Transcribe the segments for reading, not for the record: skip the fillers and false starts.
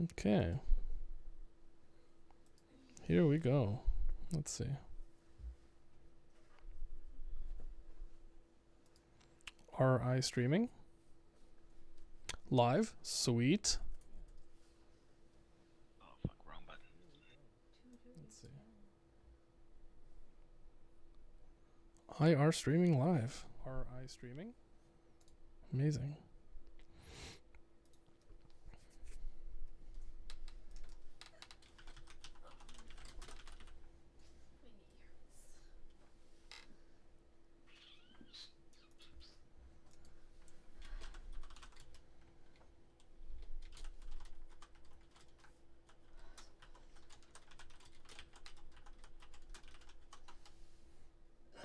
Okay. Here we go. Let's see. RI streaming. Live. Sweet. Oh, fuck, wrong button. Let's see. IR streaming live. RI streaming. Amazing.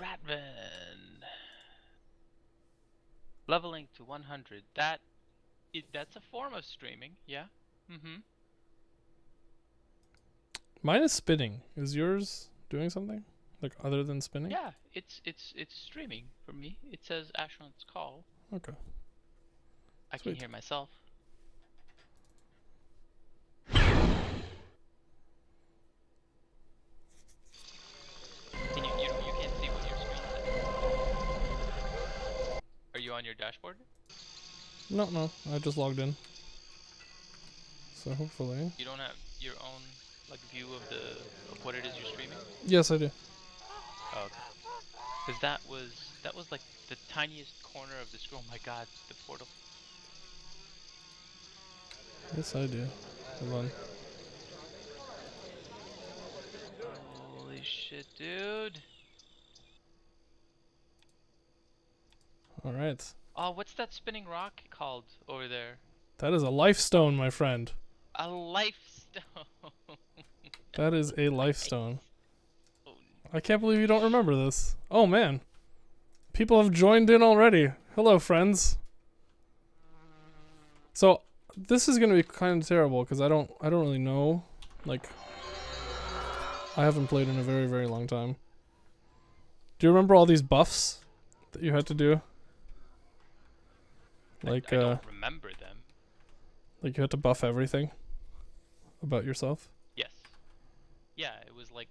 Ratvan. Leveling to 100. That's a form of streaming, yeah. Mm-hmm. Mine is spinning. Is yours doing something? Like other than spinning? Yeah, it's streaming for me. It says Asheron's call. Okay. I Sweet. can hear myself. And you can't see what your screen says. Are you on your dashboard? No. I just logged in. So hopefully. You don't have your own like view of what it is you're streaming? Yes, I do. Oh, okay. Because that was like the tiniest corner of the screen. Oh my god, the portal. Yes, I do. Hold on. Holy shit, dude. Alright. Oh, what's that spinning rock called over there? That is a life stone, my friend. A life stone. That is a life stone. Oh, I can't believe you don't remember this. Oh man. People have joined in already. Hello, friends. So, this is gonna be kind of terrible because I don't really know. Like, I haven't played in a very, very long time. Do you remember all these buffs that you had to do? Like, I don't remember them. like you had to buff everything about yourself? Yes. Yeah, it was like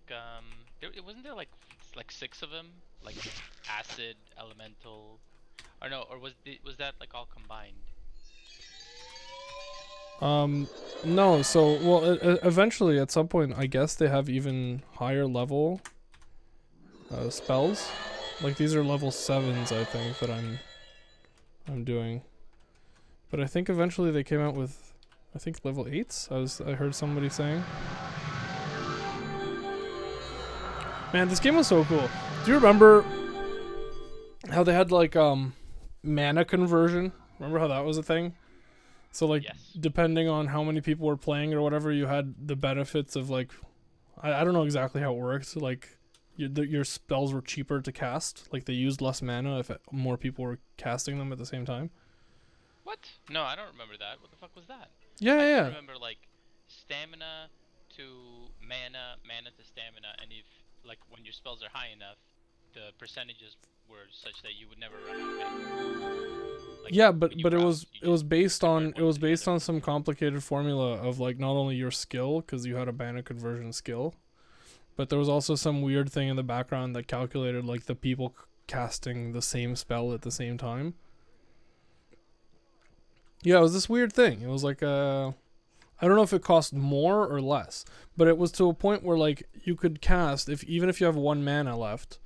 wasn't there like 6 of them, like acid, elemental, or no, or was that like all combined? No. So, well, eventually, at some point, I guess they have even higher level spells. Like these are level 7s, I think, that I'm doing. But I think eventually they came out with, I think, level 8s. I heard somebody saying. Man, this game was so cool. Do you remember how they had like mana conversion? Remember how that was a thing? So like, Yes. depending on how many people were playing or whatever, you had the benefits of like, I don't know exactly how it worked. Like, your spells were cheaper to cast. Like they used less mana if more people were casting them at the same time. What? No, I don't remember that. What the fuck was that? Yeah, I yeah. just remember like stamina to mana, mana to stamina, and if like when your spells are high enough, the percentages were such that you would never run out of mana. Like, Yeah, but when you it was based on convert one to the other. some complicated formula of like not only your skill, because you had a mana conversion skill, but there was also some weird thing in the background that calculated like the people casting the same spell at the same time. Yeah, it was this weird thing. It was like I don't know if it cost more or less, but it was to a point where like you could cast even if you have 1 mana left.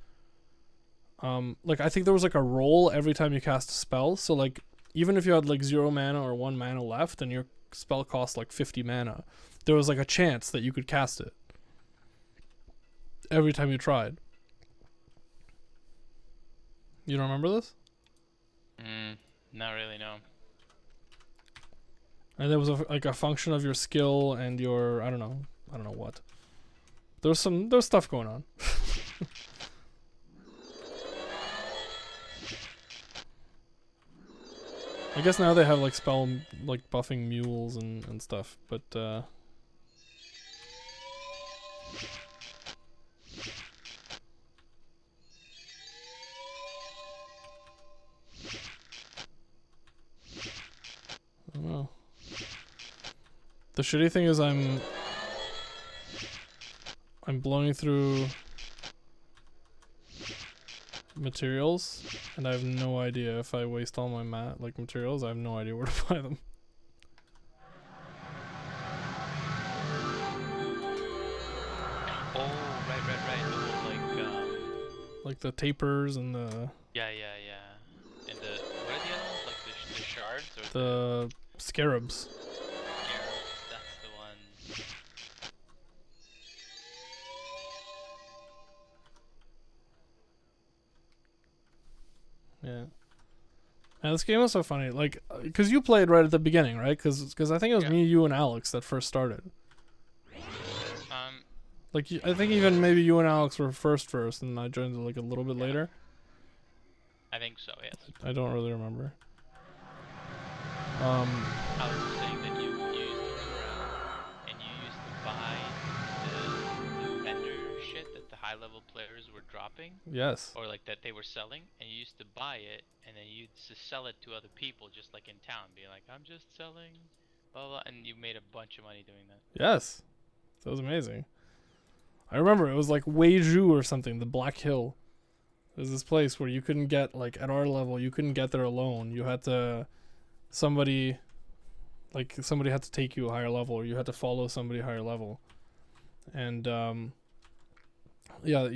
Like I think there was like a roll every time you cast a spell. So like even if you had like 0 mana or 1 mana left and your spell cost like 50 mana, there was like a chance that you could cast it every time you tried. You don't remember this? Not really, no. And there was like a function of your skill and your I don't know what. There was stuff going on. I guess now they have like spell like buffing mules and stuff, but I don't know. The shitty thing is I'm blowing through materials, and I have no idea if I waste all my materials. I have no idea where to buy them. Oh, right. The whole Like the tapers and the yeah. And the what are the other ones? Like the shards or the scarabs. scarabs? That's the one. Yeah. And this game was so funny, like, because you played right at the beginning, right? Because I think it was me, you, and Alex that first started. Like, I think even maybe you and Alex were first, and I joined like a little bit later. I think so. Yes. I don't really remember. Alex was saying that you used to run around and you used to buy the vendor shit that the high level players were dropping. Yes. Or like that they were selling, and you used to buy it and then you used to sell it to other people just like in town, being like, I'm just selling, blah blah, and you made a bunch of money doing that. Yes. That was amazing. I remember it was like Weiju or something, the Black Hill. There's this place where you couldn't get, like, at our level, you couldn't get there alone. You had to, somebody had to take you a higher level, or you had to follow somebody higher level. And, yeah,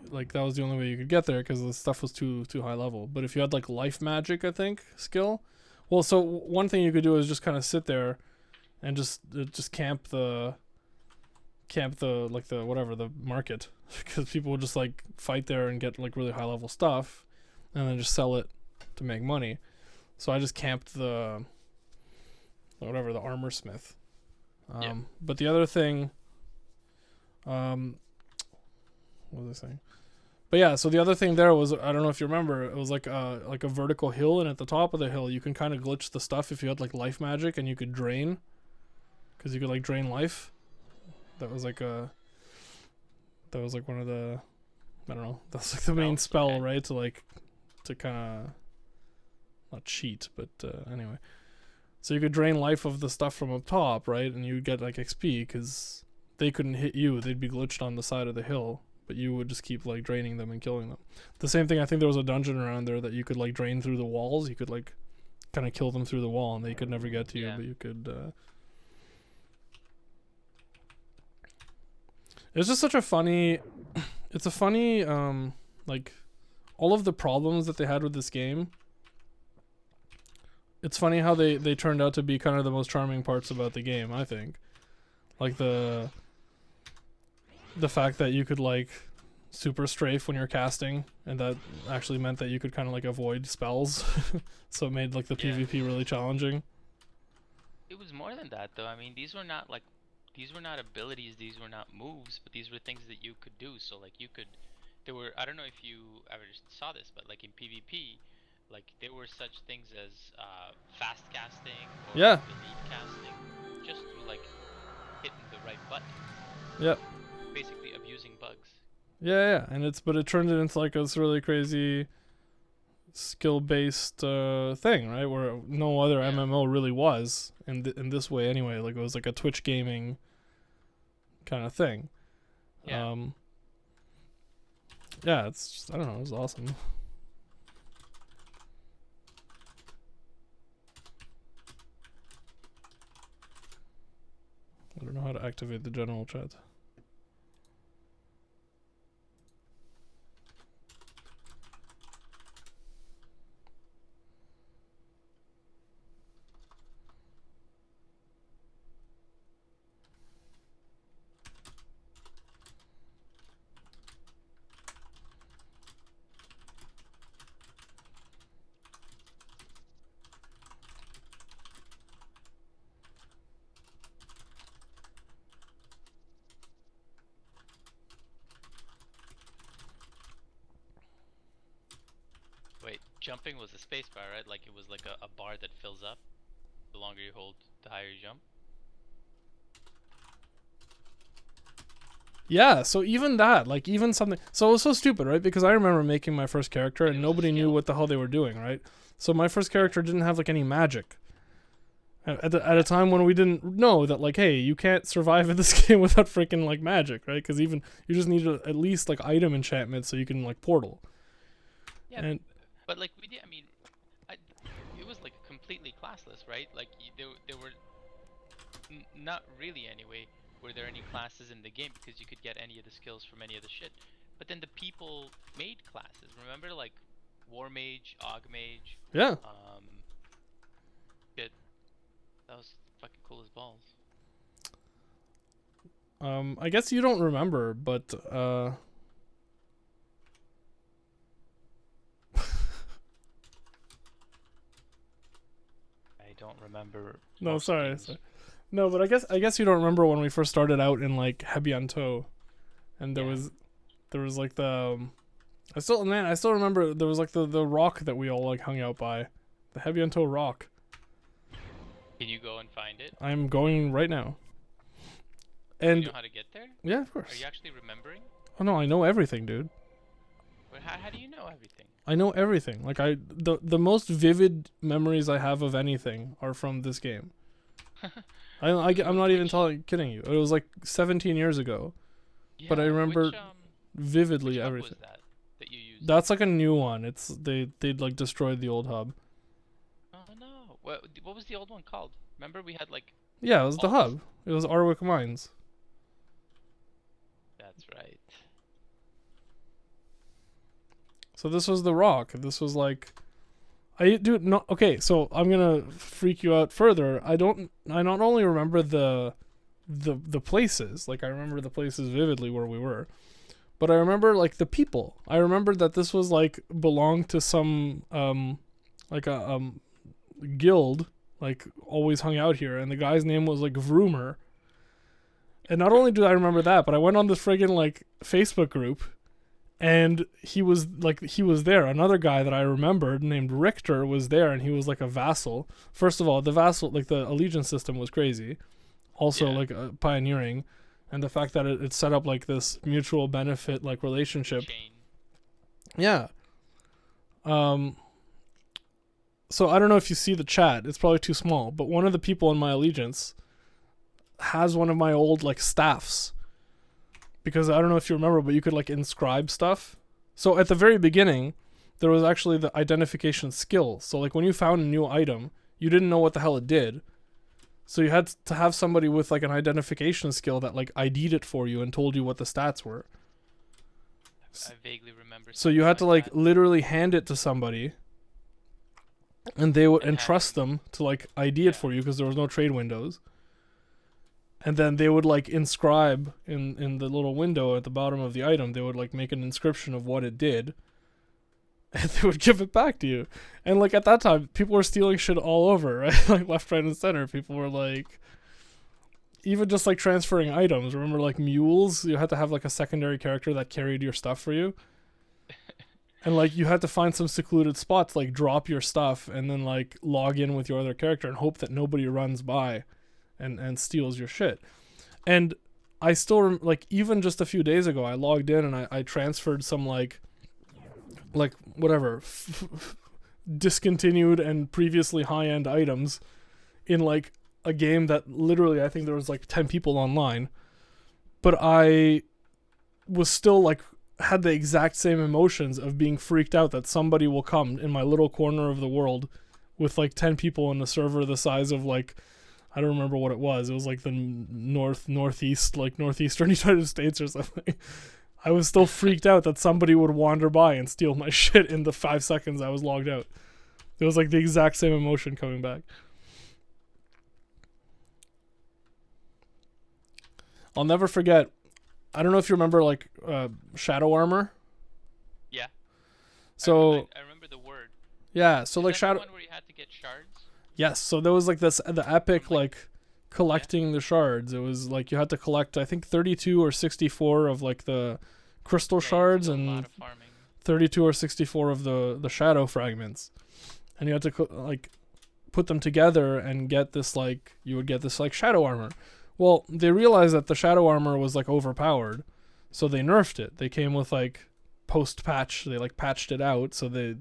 like, that was the only way you could get there, because the stuff was too high level. But if you had, like, life magic, I think, skill. Well, so one thing you could do is just kind of sit there and just camp the market, because people would just like fight there and get like really high level stuff and then just sell it to make money. So I just camped the armor smith. But the other thing, what was I saying? But yeah, so the other thing there was, I don't know if you remember, it was like a vertical hill, and at the top of the hill you can kind of glitch the stuff if you had like life magic, and you could drain, because you could like drain life. That was like one of the, I don't know, that's like the main spell, okay, right? To kind of, not cheat, but anyway. So you could drain life of the stuff from up top, right? And you would get like XP, because they couldn't hit you. They'd be glitched on the side of the hill, but you would just keep like draining them and killing them. The same thing, I think there was a dungeon around there that you could like drain through the walls. You could like kind of kill them through the wall, and they could never get to you, but you could... It's just such a funny, it's a funny, like, all of the problems that they had with this game. It's funny how they turned out to be kind of the most charming parts about the game, I think. Like the fact that you could, like, super strafe when you're casting, and that actually meant that you could kind of, like, avoid spells. So it made, like, the PvP really challenging. It was more than that, though. I mean, these were not, like, these were not abilities, these were not moves, but these were things that you could do. So like there were, I don't know if you ever saw this, but like in PvP, like there were such things as fast casting or elite casting, just through like hitting the right button. Yep. Basically abusing bugs. Yeah, and but it turned it into like this really crazy skill-based thing, right? Where no other MMO really was in this way anyway. Like it was like a Twitch gaming kind of thing. Yeah, it's just, I don't know, it was awesome. I don't know how to activate the general chat. Jumping was a space bar, right? Like it was like a bar that fills up. The longer you hold, the higher you jump. Yeah, so even that, like even something, so it was so stupid, right? Because I remember making my first character and nobody knew what the hell they were doing, right? So my first character didn't have like any magic. At a time when we didn't know that, like, hey, you can't survive in this game without freaking like magic, right? Because even you just need at least like item enchantment so you can like portal. Yeah, And but like we did. I mean, I, it was like completely classless, right? Like there were not really anyway. Were there any classes in the game because you could get any of the skills from any of the shit? But then the people made classes. Remember, like War Mage, Og Mage. yeah, Shit, that was fucking cool as balls. I guess you don't remember, but I don't remember. no, most sorry, things. sorry. No, but I guess you don't remember when we first started out in like Hebianto, and Yeah. there was like the I still remember there was like the rock that we all like hung out by, the Hebianto rock. Can you go and find it? I'm going right now. Do And you know how to get there? yeah, of Are course. you actually remembering? Oh no, I know everything, dude. But how do you know everything? I know everything. Like the most vivid memories I have of anything are from this game. I'm not even kidding you. It was like 17 years ago. But I remember vividly which hub everything. was that you used? That's like a new one. It's they'd like destroyed the old hub. Oh no. What was the old one called? Remember we had like. Yeah, it was the all these- hub. It was Arwick Mines. That's right. So this was the rock. This was like I do not okay, so I'm gonna freak you out further. I not only remember the places, like I remember the places vividly where we were, but I remember like the people. I remember that this was like belonged to some like a guild, like always hung out here, and the guy's name was like Vroomer. And not only do I remember that, but I went on this friggin' like Facebook group, and he was there. Another guy that I remembered named Richter was there, and he was like a vassal. First of all, the vassal, like the allegiance system was crazy. Also, Yeah. like pioneering, and the fact that it set up like this mutual benefit like relationship. Chain. Yeah. So I don't know if you see the chat. It's probably too small, but one of the people in my allegiance has one of my old like staffs. Because I don't know if you remember, but you could like inscribe stuff. So at the very beginning, there was actually the identification skill. So like when you found a new item, you didn't know what the hell it did. So you had to have somebody with like an identification skill that like ID'd it for you and told you what the stats were. I vaguely remember. So you had to something like that. literally hand it to somebody, and they would And entrust them to like ID Yeah. it for you because there was no trade windows. And then they would like inscribe in the little window at the bottom of the item, they would like make an inscription of what it did. And they would give it back to you. And like at that time, people were stealing shit all over, right? Like left, right, and center. People were like even just like transferring items. Remember like mules? You had to have like a secondary character that carried your stuff for you. And like you had to find some secluded spots, like drop your stuff and then like log in with your other character and hope that nobody runs by and steals your shit. And I still like even just a few days ago, I logged in and I transferred some like whatever discontinued and previously high-end items in like a game that literally I think there was like 10 people online, but I was still like had the exact same emotions of being freaked out that somebody will come in my little corner of the world with like 10 people in a server the size of like I don't remember what it was. It was like the northeastern United States or something. I was still freaked out that somebody would wander by and steal my shit in the 5 seconds I was logged out. It was like the exact same emotion coming back. I'll never forget. I don't know if you remember like shadow armor. Yeah. So I remember the word. yeah, so Is like that shadow. the one where you had to get shards? Yes, so there was like the epic Like- like collecting the shards. It was like you had to collect I think 32 or 64 of like the crystal Yeah, you shards did a lot and of farming. 32 or 64 of the shadow fragments. And you had to like put them together and get this like you would get this like shadow armor. Well, they realized that the shadow armor was like overpowered, so they nerfed it. They came with like post patch, they like patched it out so they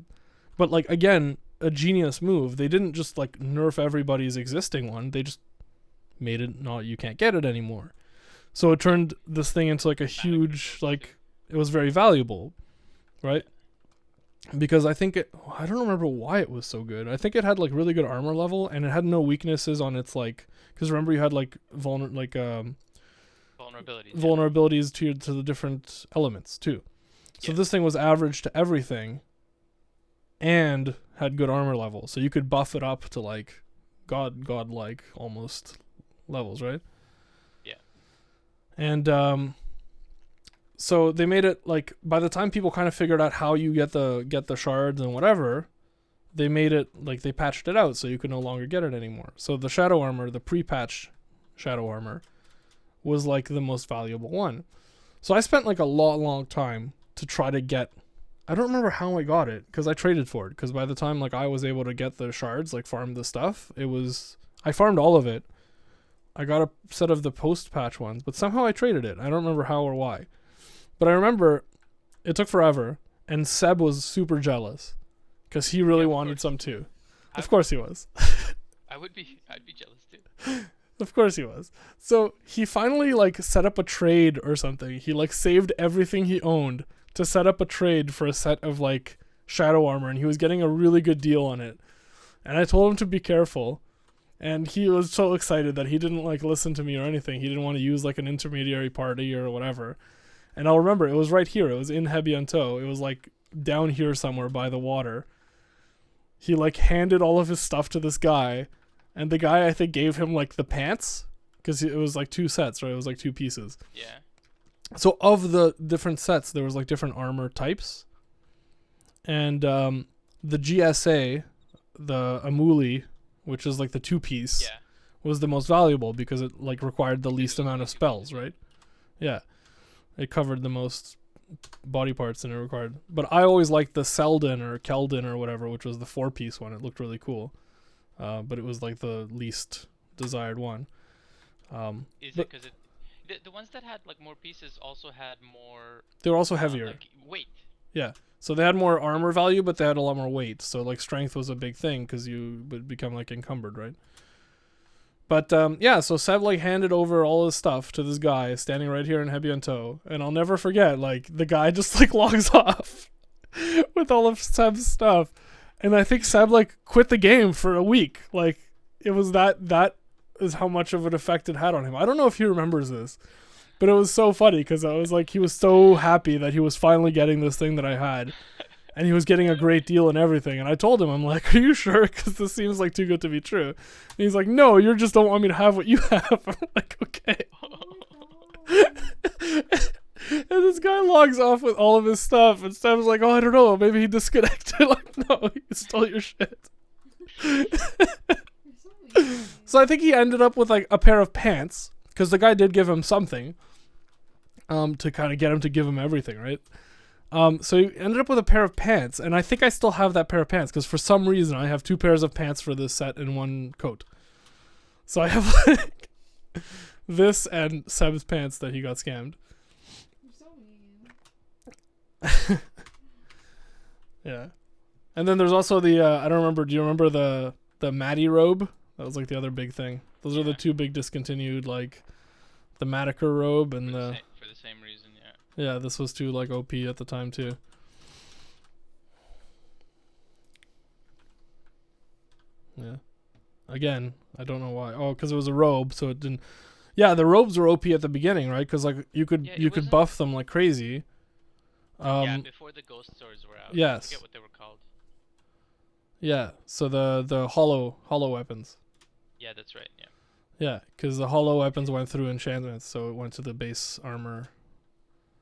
but like again a genius move. They didn't just like nerf everybody's existing one. They just made it you can't get it anymore. So it turned this thing into like a huge, like, it was very valuable, right? Because I think I don't remember why it was so good. I think it had like really good armor level, and it had no weaknesses on its like, because remember you had like vulnerabilities to the different elements too. So this thing was average to everything, and had good armor level, so you could buff it up to like godlike almost levels, right? Yeah. And so they made it like, by the time people kind of figured out how you get the shards and whatever, they made it like, they patched it out so you could no longer get it anymore. So the shadow armor, the pre-patch shadow armor, was like the most valuable one. So I spent like a long time to try to get, I don't remember how I got it, because I traded for it, because by the time like I was able to get the shards, like farm the stuff, I farmed all of it. I got a set of the post-patch ones, but somehow I traded it. I don't remember how or why. But I remember it took forever, and Seb was super jealous, because he really wanted some too. Of course he was. I'd be jealous too. Of course he was. So he finally like set up a trade or something. He like saved everything he owned to set up a trade for a set of like shadow armor, and he was getting a really good deal on it. And I told him to be careful, and he was so excited that he didn't like listen to me or anything. He didn't want to use like an intermediary party or whatever. And I'll remember, it was right here. It was in Hebianto. It was like down here somewhere by the water. He like handed all of his stuff to this guy, and the guy I think gave him like the pants, because it was like 2 sets, right? It was like 2 pieces. Yeah. So of the different sets, there was like different armor types. And the GSA, the Amuli, which is like the 2-piece, was the most valuable because it like required the least amount of spells, right? Yeah. It covered the most body parts and it required. But I always liked the Selden or Keldon or whatever, which was the 4-piece one. It looked really cool. But it was like the least desired one. Is it because the ones that had like more pieces also had more? They were also heavier. Like weight. Yeah. So they had more armor value, but they had a lot more weight. So like strength was a big thing because you would become like encumbered, right? But yeah, so Seb like handed over all his stuff to this guy standing right here in Hebianto, and I'll never forget, like the guy just like logs off with all of Seb's stuff, and I think Seb like quit the game for a week. Like it was that is how much of an effect it had on him. I don't know if he remembers this, but it was so funny because I was like, he was so happy that he was finally getting this thing that I had. And he was getting a great deal and everything. And I told him, I'm like, are you sure? Because this seems like too good to be true. And he's like, no, you just don't want me to have what you have. I'm like, okay. And this guy logs off with all of his stuff. And Sam's like, oh, I don't know. Maybe he disconnected. Like, no, he stole your shit. So I think he ended up with like a pair of pants. Because the guy did give him something. To kind of get him to give him everything, right? So he ended up with a pair of pants, and I think I still have that pair of pants because for some reason I have 2 pairs of pants for this set and 1 coat. So I have like this and Seb's pants that he got scammed. You're so mean. Yeah, and then there's also the I don't remember. Do you remember the Maddie robe? That was like the other big thing. Those are the 2 big discontinued, like the Matiker robe and the for the same reason. Yeah, this was too like OP at the time too. Yeah. Again, I don't know why. Oh, because it was a robe, so it didn't. Yeah, the robes were OP at the beginning, right? Because like you could buff them like crazy. Yeah, before the ghost swords were out. Yes. I forget what they were called. Yeah. So the hollow weapons. Yeah, that's right. Yeah. Yeah, because the hollow weapons went through enchantments, so it went to the base armor.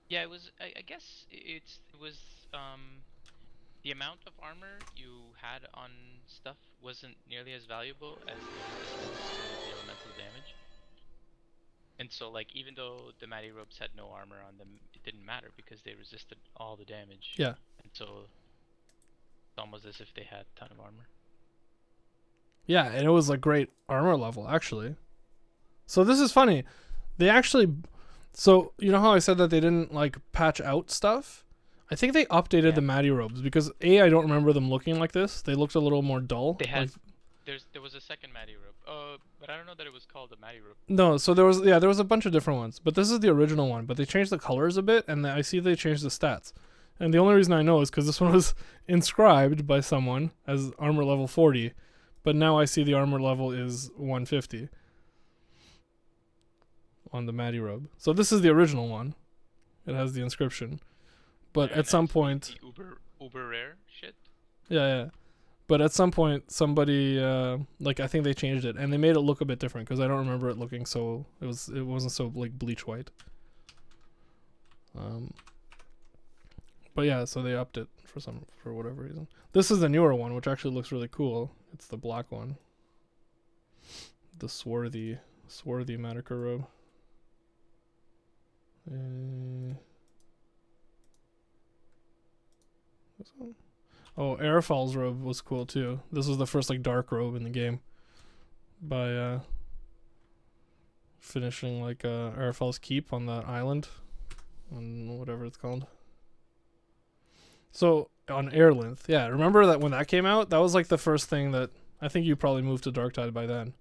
Yeah, it was. I guess it was. The amount of armor you had on stuff wasn't nearly as valuable as the elemental damage. And so, like, even though the Matty robes had no armor on them, it didn't matter because they resisted all the damage. Yeah. And so, it's almost as if they had a ton of armor. Yeah, and it was like great armor level actually. So this is funny. They actually. So, you know how I said that they didn't, like, patch out stuff? I think they updated Yeah. the Matty robes because I don't remember them looking like this. They looked a little more dull. They had like, there was a second Matty robe. But I don't know that it was called the Matty robe. no, so there was a bunch of different ones, but this is the original one. But they changed the colors a bit, and I see they changed the stats. And the only reason I know is because this one was inscribed by someone as armor level 40, but now I see the armor level is 150 on the Matty robe. So this is the original one. It has the inscription. But Very at some nice. point, The uber rare shit. yeah. But at some point, somebody like I think they changed it and they made it look a bit different because I don't remember it looking so. It wasn't so like bleach white. But yeah, so they upped it for whatever reason. This is the newer one, which actually looks really cool. It's the black one. The swarthy Matica robe. This one? Oh, Airfall's robe was cool too. This was the first like dark robe in the game. By finishing like Airfall's keep on that island, on whatever it's called. So on Airlinth, yeah. Remember that when that came out? That was like the first thing that I think you probably moved to Darktide by then.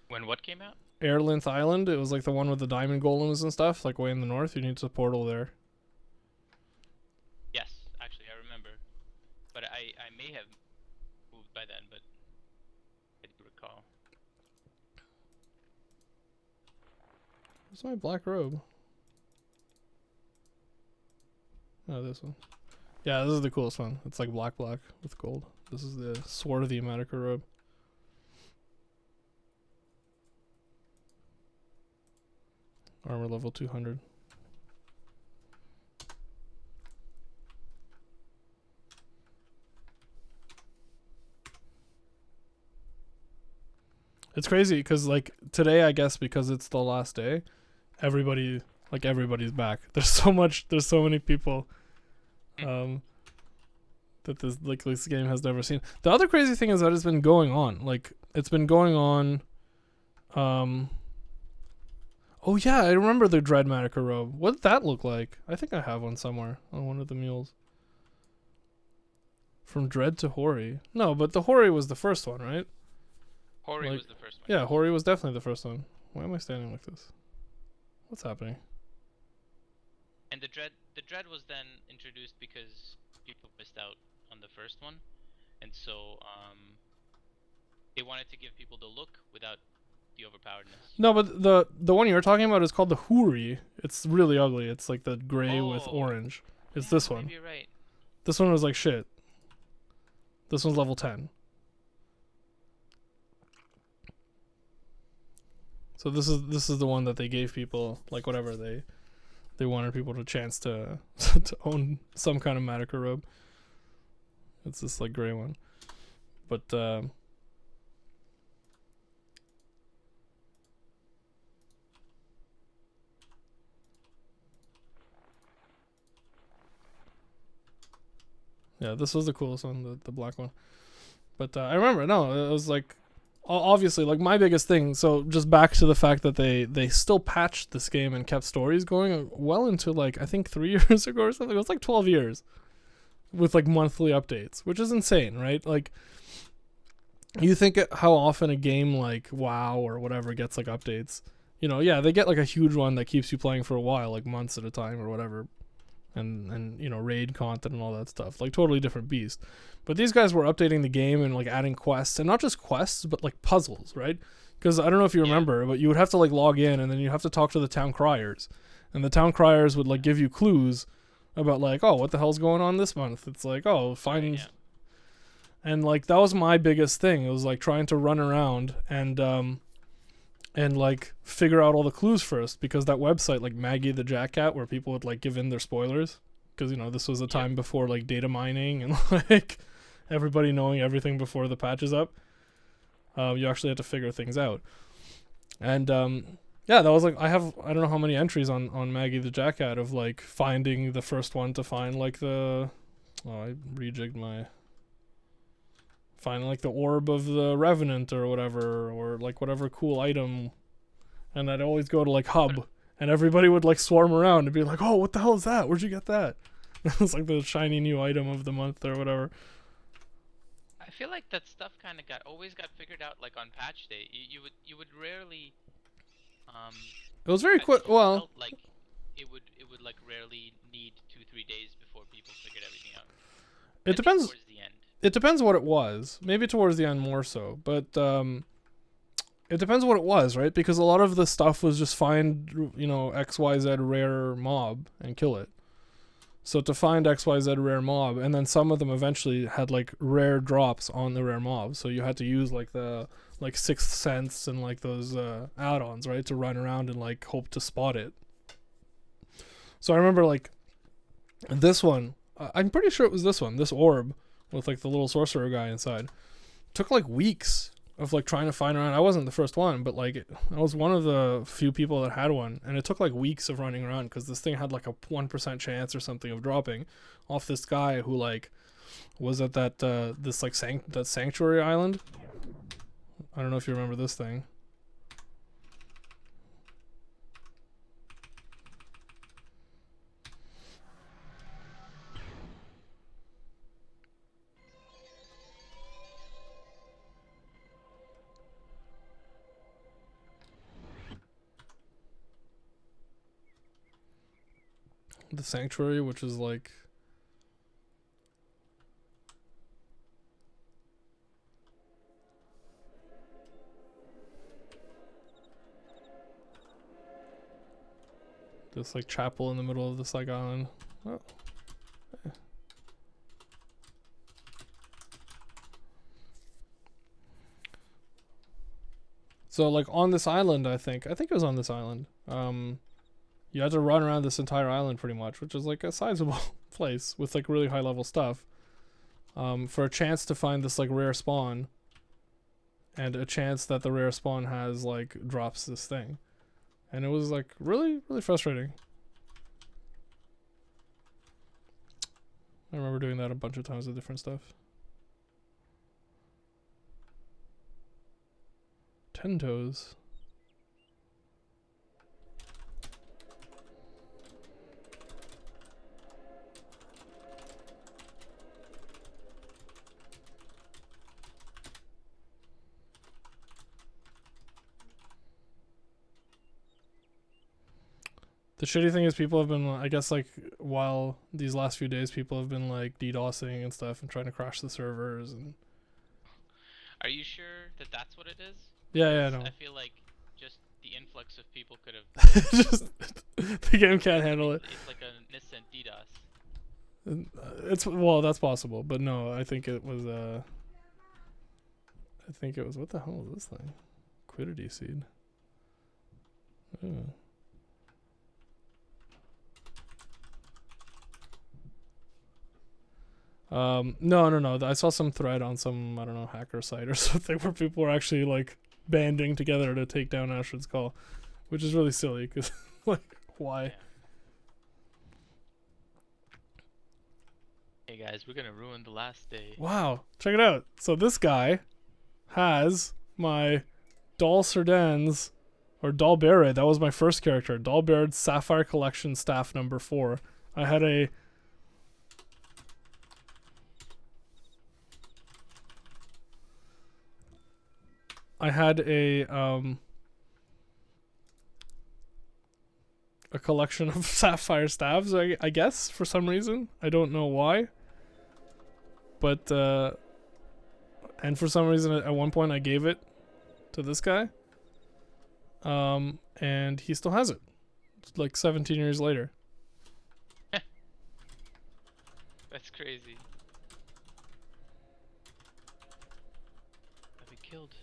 When what came out? Airlinth Island. It was like the one with the diamond golems and stuff, like way in the north. You need to portal there. Yes, actually I remember. But I may have moved by then, but I do recall. Where's my black robe? Oh, this one. Yeah, this is the coolest one. It's like black with gold. This is the swarthy Matica robe. Armor level 200. It's crazy because like today, I guess because it's the last day, everybody's back. There's so many people that this game has never seen. The other crazy thing is that it's been going on. Like it's been going on. Oh yeah, I remember the Dread Matica robe. What did that look like? I think I have one somewhere on one of the mules. From Dread to Hori. No, but the Hori was the first one, right? Hori Like- was the first one. Yeah, Hori was definitely the first one. Why am I standing like this? What's happening? And the dread was then introduced because people missed out on the first one, and so they wanted to give people the look without the overpoweredness. No, but the one you were talking about is called the Huri. It's really ugly. It's like the gray with Oh. orange. It's Yeah, this one. maybe you're right. This one was like shit. This one's level 10. So this is the one that they gave people, like whatever they wanted people to chance to to own some kind of Matica robe. It's this like gray one. But yeah, this was the coolest one, the black one. But I remember, no, it was like obviously like my biggest thing. So just back to the fact that they still patched this game and kept stories going well into like I think 3 years ago or something. It was like 12 years with like monthly updates, which is insane, right? Like you think how often a game like WoW or whatever gets like updates. You know, yeah, they get like a huge one that keeps you playing for a while, like months at a time or whatever. And you know, raid content and all that stuff, like totally different beast. But these guys were updating the game and like adding quests, and not just quests but like puzzles, right? Because I don't know if you remember, but you would have to like log in and then you have to talk to the town criers, and the town criers would like give you clues about like, oh, what the hell's going on this month. It's like, oh, find. Yeah. And like that was my biggest thing. It was like trying to run around and like figure out all the clues first, because that website like Maggie the Jackcat, where people would like give in their spoilers, because you know this was a time before like data mining and like everybody knowing everything before the patch is up. You actually had to figure things out. And yeah, that was like I don't know how many entries on Maggie the Jackcat of like finding the first one to find like I rejigged my find like the orb of the Revenant or whatever, or like whatever cool item, and I'd always go to like Hub, and everybody would like swarm around and be like, oh, what the hell is that? Where'd you get that? It's like the shiny new item of the month or whatever. I feel like that stuff kind of always got figured out like on patch day. You would rarely It was very quick. it Well, felt like it would like rarely need 2-3 days before people figured everything out. it At least depends. towards the end. It depends what it was. Maybe towards the end more so, but it depends what it was, right? Because a lot of the stuff was just find, XYZ rare mob and kill it. So to find XYZ rare mob, and then some of them eventually had like rare drops on the rare mob. So you had to use like the Sixth Sense and like those add-ons, right, to run around and like hope to spot it. So I remember like this one. I'm pretty sure it was this one, this orb with like the little sorcerer guy inside. Took like weeks of like trying to find around. I wasn't the first one, but like I was one of the few people that had one, and it took like weeks of running around because this thing had like a 1% chance or something of dropping off this guy who like was at that this like that sanctuary island. I don't know if you remember this thing. The sanctuary, which is like this like chapel in the middle of this like island. Oh. So like on this island, I think it was on this island. You had to run around this entire island pretty much, which is like a sizable place with like really high level stuff. For a chance to find this like rare spawn, and a chance that the rare spawn has like drops this thing, and it was like really really frustrating. I remember doing that a bunch of times with different stuff. 10 toes. The shitty thing is people have been, I guess, like, while these last few days, people have been, like, DDoSing and stuff and trying to crash the servers. And Are you sure that that's what it is? yeah, I know. I feel like just the influx of people could have... Just, the game can't handle it. It's like an instant DDoS. Well, that's possible, but no, I think it was, what the hell is this thing? Quiddity seed. Ooh. No. I saw some thread on some, I don't know, hacker site or something where people were actually like banding together to take down Asheron's Call, which is really silly because, like, why? Yeah. Hey guys, we're gonna ruin the last day. Wow, check it out. So this guy has my Dal Serdan's, or Dalbeard, that was my first character, Dalbeard Sapphire Collection Staff number 4. I had a collection of sapphire staves, I guess, for some reason. I don't know why. But and for some reason at one point I gave it to this guy. And he still has it. It's like 17 years later. That's crazy. I've been killed.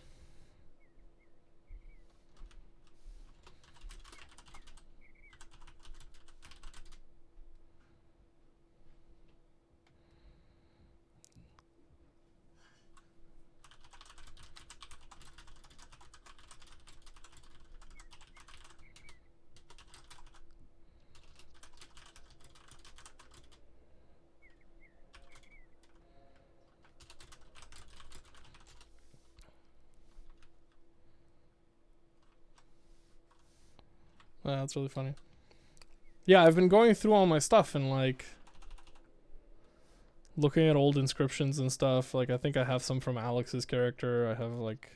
That's really funny. Yeah, I've been going through all my stuff and like looking at old inscriptions and stuff. Like I think I have some from Alex's character. I have like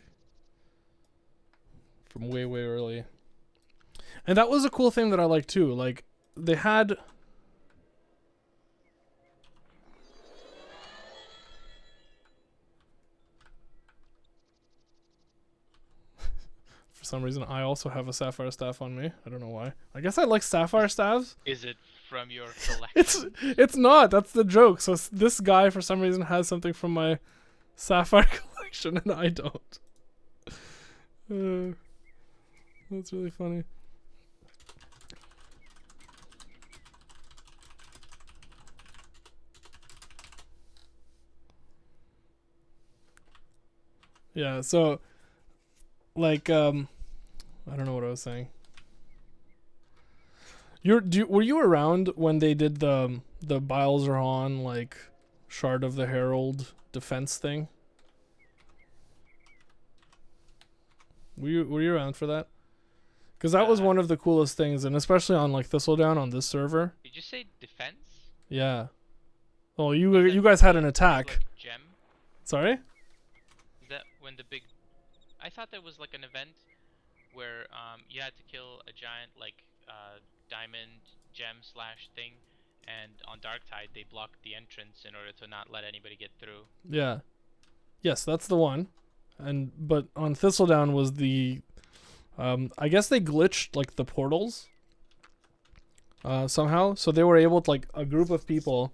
from way early. And that was a cool thing that I liked too. Like they had for some reason I also have a sapphire staff on me. I don't know why. I guess I like sapphire staves. Is it from your collection? It's not. That's the joke. So this guy for some reason has something from my sapphire collection and I don't. That's really funny. Yeah, so like I don't know what I was saying. Were you around when they did the Bilzerhan like Shard of the Herald defense thing? Were you around for that? Because that was one of the coolest things, and especially on like Thistledown on this server. Did you say defense? Yeah. Oh, you guys had an attack. Like, gem? Sorry? Is that when the big... I thought there was like an event where you had to kill a giant like diamond gem / thing, and on Darktide they blocked the entrance in order to not let anybody get through. Yeah. Yes, that's the one. But on Thistledown was the I guess they glitched like the portals somehow, so they were able to, like, a group of people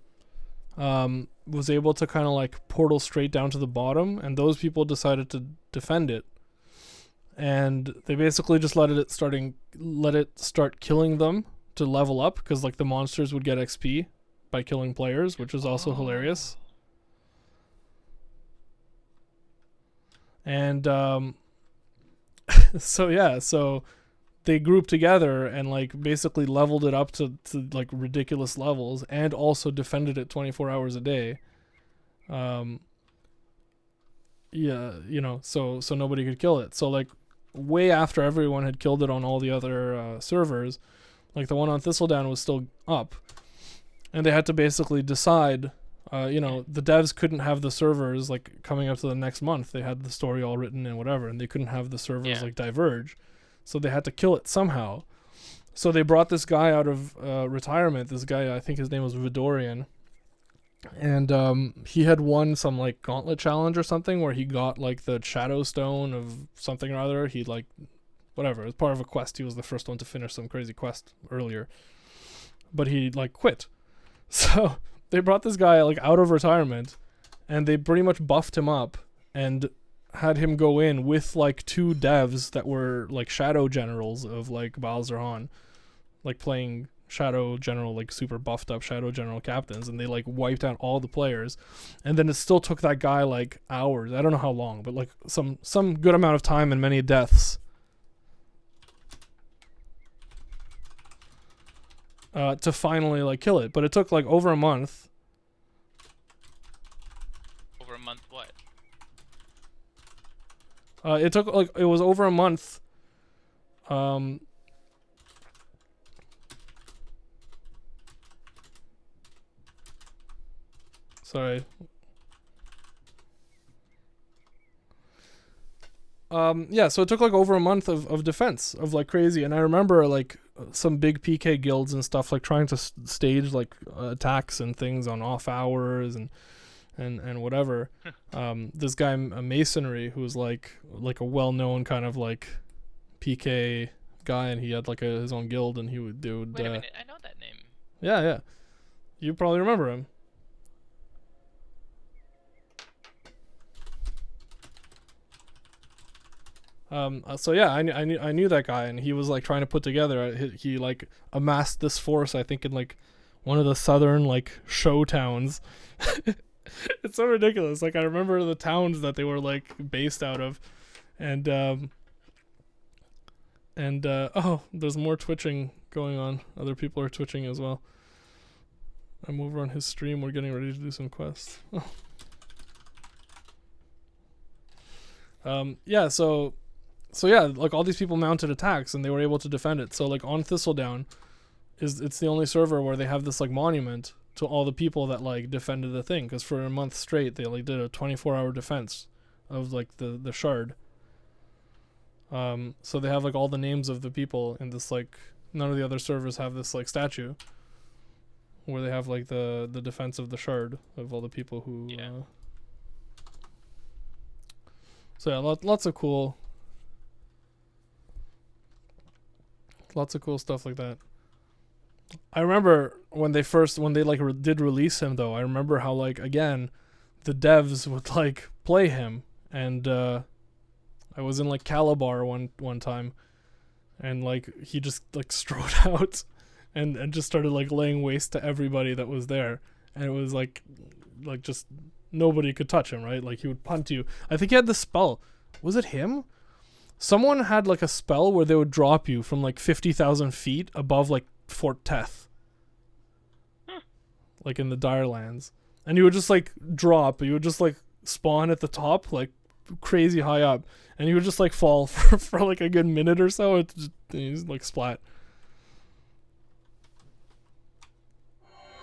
was able to kind of like portal straight down to the bottom, and those people decided to defend it, and they basically just let it start killing them to level up, because like the monsters would get XP by killing players, which is also hilarious. And so they grouped together and like basically leveled it up to like ridiculous levels, and also defended it 24 hours a day. So nobody could kill it. So like way after everyone had killed it on all the other servers, like the one on Thistledown was still up, and they had to basically decide. The devs couldn't have the servers like coming up to the next month. They had the story all written and whatever, and they couldn't have the servers like diverge. So they had to kill it somehow. So they brought this guy out of retirement. This guy, I think his name was Vidorian. And he had won some like gauntlet challenge or something where he got like the Shadow Stone of something or other. He like, whatever, it was part of a quest. He was the first one to finish some crazy quest earlier. But he like quit. So they brought this guy like out of retirement, and they pretty much buffed him up and had him go in with like two devs that were like shadow generals of like Balzerhan, like playing shadow general, like super buffed up shadow general captains, and they like wiped out all the players. And then it still took that guy like hours, I don't know how long, but like some good amount of time and many deaths to finally like kill it. But it took like over a month. Over a month what? It took like, it was over a month. Sorry. So it took like over a month of defense of like crazy. And I remember like some big PK guilds and stuff like trying to stage like attacks and things on off hours and whatever. This guy Masonry, who was like a well-known kind of like PK guy, and he had like his own guild, and Wait a minute, I know that name. Yeah. You probably remember him. I knew that guy, and he was like trying to put together. He like amassed this force, I think, in like one of the southern like show towns. It's so ridiculous. Like I remember the towns that they were like based out of, and there's more twitching going on. Other people are twitching as well. I'm over on his stream. We're getting ready to do some quests. Like all these people mounted attacks, and they were able to defend it. So like on Thistledown, it's the only server where they have this like monument to all the people that like defended the thing, because for a month straight they like did a 24-hour defense of like the shard. So they have like all the names of the people in this, like none of the other servers have this like statue where they have like the defense of the shard of all the people who so yeah, lots of cool stuff like that. I remember when they like did release him though, I remember how like again the devs would like play him, and I was in like Calabar one time, and like he just like strode out and just started like laying waste to everybody that was there, and it was like just nobody could touch him, right? Like he would punt you. I think he had the spell. Was it him? Someone had like a spell where they would drop you from like 50,000 feet above like Fort Teth, like in the Dire Lands, and you would just like drop. You would just like spawn at the top, like crazy high up, and you would just like fall for like a good minute or so. It just like splat.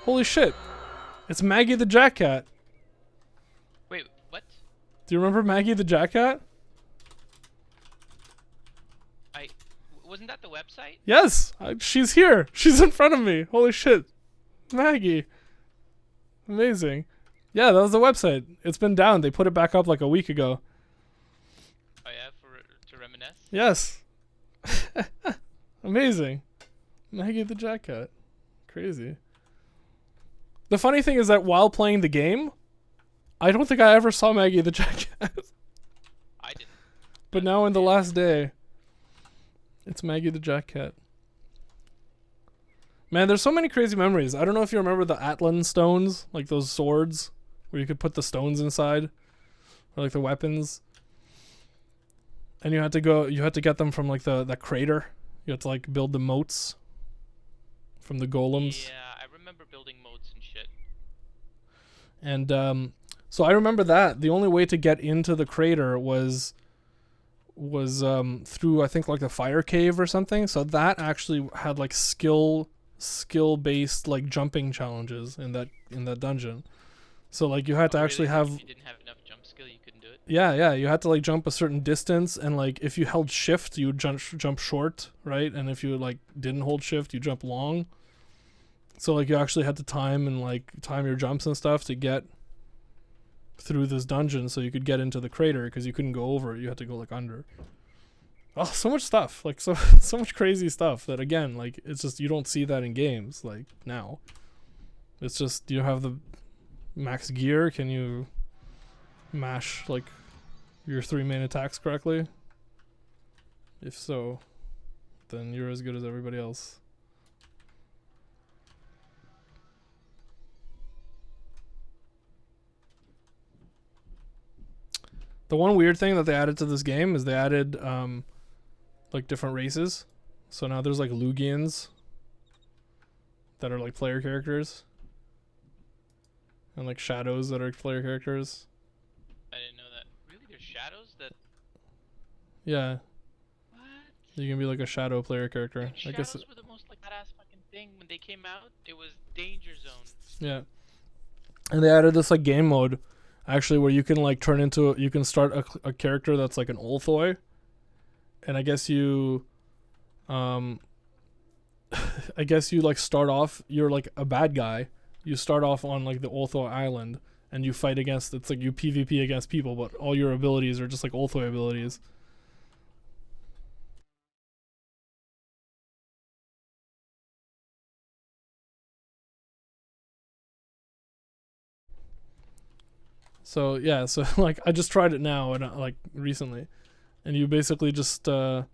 Holy shit! It's Maggie the Jack Cat. Wait, what? Do you remember Maggie the Jack Cat? Wasn't that the website? Yes, she's here. She's in front of me. Holy shit, Maggie! Amazing. Yeah, that was the website. It's been down. They put it back up like a week ago. Oh yeah, to reminisce. Yes. Amazing. Maggie the Jack Cat. Crazy. The funny thing is that while playing the game, I don't think I ever saw Maggie the Jack Cat. I didn't. But now in the last day, it's Maggie the Jack Cat. Man, there's so many crazy memories. I don't know if you remember the Atlan stones, like those swords where you could put the stones inside, or like the weapons. And you had to get them from like the crater. You had to like build the moats from the golems. Yeah, I remember building moats and shit. And so I remember that the only way to get into the crater was through, I think, like the fire cave or something. So that actually had like skill based like jumping challenges in that dungeon. So like you had to actually have, if you didn't have enough jump skill, you couldn't do it. yeah, you had to like jump a certain distance, and like if you held shift you would jump short, right? And if you like didn't hold shift you jump long. So like you actually had to time your jumps and stuff to get through this dungeon so you could get into the crater, because you couldn't go over it. You had to go like under. Oh, so much stuff. Like so much crazy stuff that again, like it's just you don't see that in games like now. It's just you have the max gear. Can you mash like your 3 main attacks correctly? If so, then you're as good as everybody else. The one weird thing that they added to this game is they added like different races. So now there's like Lugians that are like player characters, and like shadows that are player characters. I didn't know that. Really? There's shadows that... Yeah. What? You can be like a shadow player character. Dude, I guess shadows were the most like badass fucking thing when they came out. It was Danger Zone. yeah. And they added this like game mode actually where you can like you can start a character that's like an Olthoi, and I guess you like start off, you're like a bad guy. You start off on like the Olthoi island and you fight against, it's like you PvP against people, but all your abilities are just like Olthoi abilities. So yeah, so like I just tried it now and like recently, and you basically just you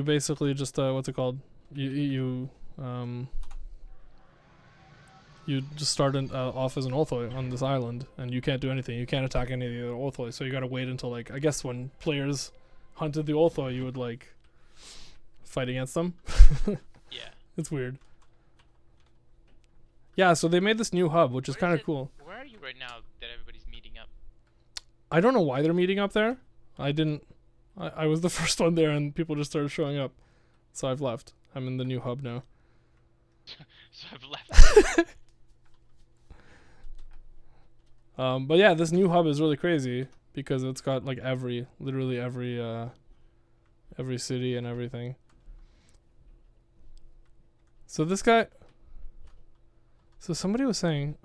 basically just what's it called? You just start off as an Olthoi on this island, and you can't do anything. You can't attack any of the other Olthoi, so you gotta wait until like, I guess when players hunted the Olthoi, you would like fight against them. Yeah. It's weird. Yeah, so they made this new hub, which is kind of cool. Where are you right now that everybody's meeting up? I don't know why they're meeting up there. I was the first one there and people just started showing up. So I've left. I'm in the new hub now. So I've left. But yeah, this new hub is really crazy because it's got like literally every city and everything. So this guy, so somebody was saying,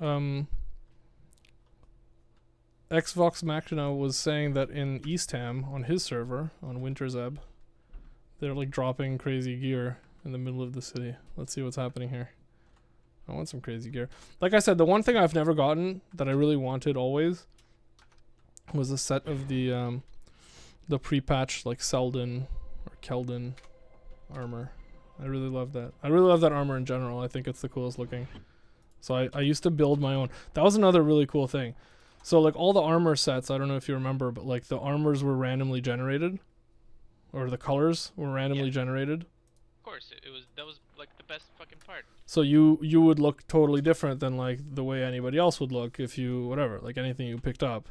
Xvox Machina was saying that in Eastham on his server on Winterzeb, they're like dropping crazy gear in the middle of the city. Let's see what's happening here. I want some crazy gear. Like I said, the one thing I've never gotten that I really wanted always was a set of the pre-patched like Selden or Keldon armor. I really love that. I really love that armor in general. I think it's the coolest looking. So I used to build my own. That was another really cool thing. So like all the armor sets, I don't know if you remember, but like the armors were randomly generated, or the colors were randomly generated. Of course, that was like the best fucking part. So you would look totally different than like the way anybody else would look if you whatever, like anything you picked up.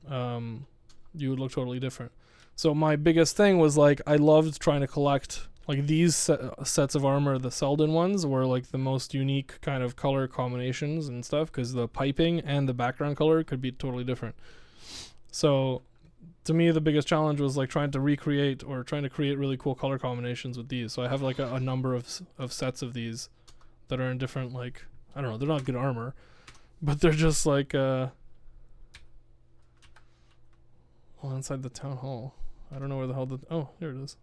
You would look totally different. So my biggest thing was like I loved trying to collect like these sets of armor. The Selden ones were like the most unique kind of color combinations and stuff because the piping and the background color could be totally different. So to me, the biggest challenge was like trying to recreate or trying to create really cool color combinations with these. So I have like a number of sets of these that are in different like, I don't know, they're not good armor, but they're just like inside the town hall. I don't know where the hell oh, here it is.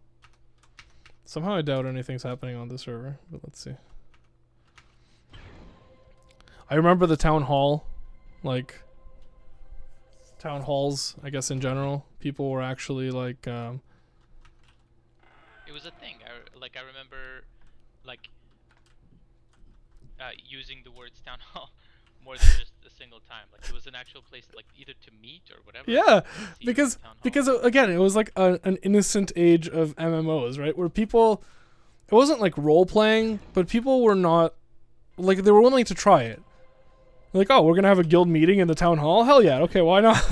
Somehow I doubt anything's happening on this server, but let's see. I remember the town hall, like town halls, I guess in general, people were actually like It was a thing. I remember like using the words town hall more than just a single time. Like it was an actual place like either to meet or whatever. yeah, because again, it was like an innocent age of MMOs, right? Where people, it wasn't like role playing, but people were not like, they were willing to try it. Like, oh, we're gonna have a guild meeting in the town hall? Hell yeah, okay, why not?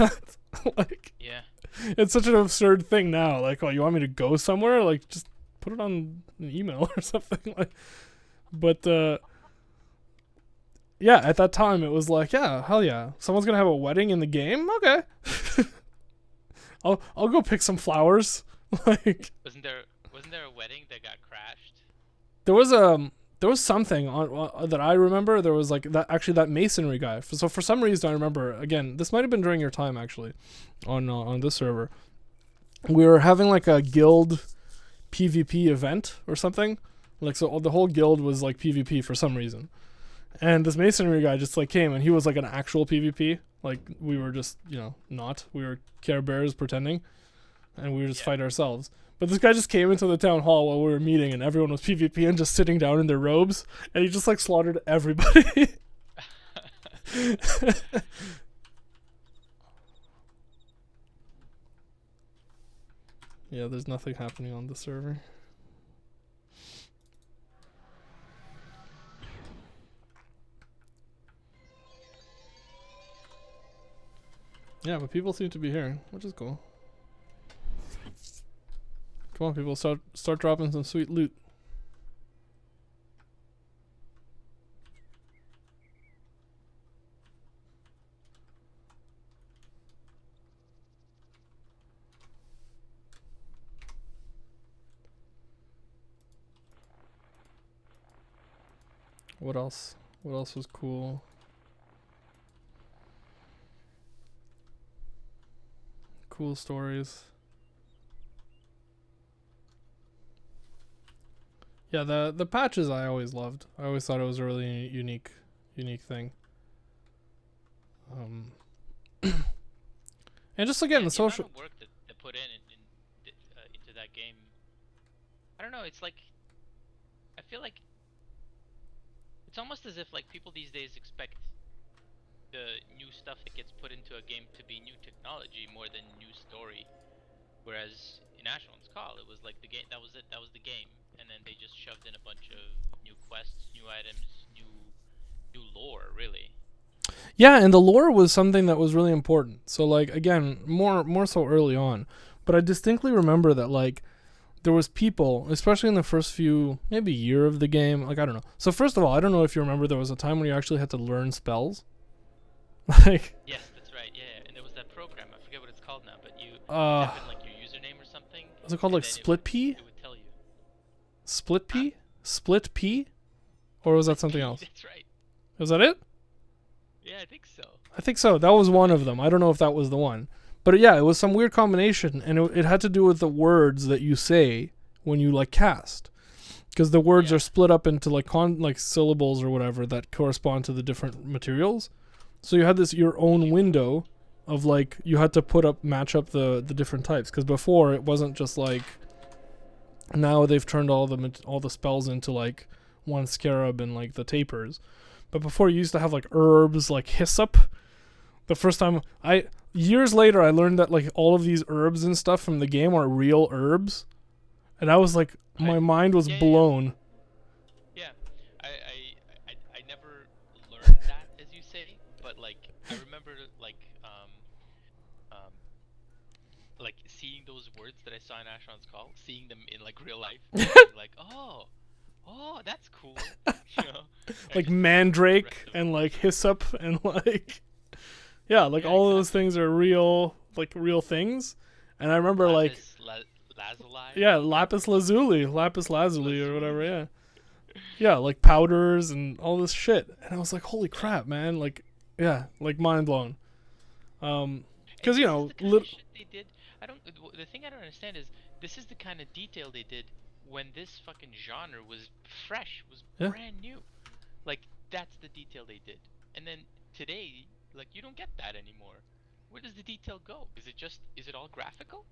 Like, yeah, it's such an absurd thing now. Like, oh, you want me to go somewhere? Like, just put it on an email or something. Like, but yeah, at that time it was like, yeah, hell yeah, someone's gonna have a wedding in the game. Okay, I'll go pick some flowers. Like, wasn't there a wedding that got crashed? there was something on that I remember. There was like that masonry guy. So for some reason I remember, again, this might have been during your time actually, on this server. We were having like a guild PvP event or something. Like, so the whole guild was like PvP for some reason. And this masonry guy just like came and he was like an actual PvP. Like we were just, not. We were Care Bears pretending. And we would just fight ourselves. But this guy just came into the town hall while we were meeting and everyone was PvP and just sitting down in their robes. And he just like slaughtered everybody. Yeah, there's nothing happening on the server. Yeah, but people seem to be here, which is cool. Come on, people, start dropping some sweet loot. What else? What else was cool? Cool stories. Yeah, the patches I always loved. I always thought it was a really unique thing. And just again, the social amount of work that they put into that game. I don't know. It's like, I feel like it's almost as if like people these days expect the new stuff that gets put into a game to be new technology more than new story. Whereas in Asheron's Call, it was like the game. That was it. That was the game. And then they just shoved in a bunch of new quests, new items, new lore, really. Yeah, and the lore was something that was really important. So like again, more so early on, but I distinctly remember that like there was people, especially in the first few, maybe year of the game, like I don't know. So first of all, I don't know if you remember, there was a time when you actually had to learn spells. Like, Yes, that's right. Yeah, yeah. And there was that program. I forget what it's called now, but you uh, type in like your username or something. was it called like and then Split P? It would tell you. Split P? Split P? Or was that something else? That's right. Was that it? Yeah, I think so. I think so. That was one of them. I don't know if that was the one. But yeah, it was some weird combination, and it had to do with the words that you say when you like cast. Because the words Yeah. are split up into like syllables or whatever that correspond to the different materials. So you had this your own window of like you had to match up the different types. Because before it wasn't just like, now they've turned all the spells into like one scarab and like the tapers. But before you used to have like herbs like hyssop. The first time years later I learned that like all of these herbs and stuff from the game are real herbs. And I was like, my mind was blown. Yeah, I never learned that, as you say, but like I remember like seeing those words that I saw in Asheron's Call, seeing them in like real life, and being like, oh, that's cool, you know. Like mandrake and like hyssop and like, yeah, like all of those things are real, like real things. And I remember Lapis lazuli. Yeah, lapis lazuli or whatever, yeah. Yeah, like powders and all this shit. And I was like, holy crap, man. Like, yeah, like mind blown. Because, you know, Shit they did. The thing I don't understand is this is the kind of detail they did when this fucking genre was fresh, was brand new. Like, that's the detail they did. And then today, like, you don't get that anymore. Where does the detail go? Is it all graphical?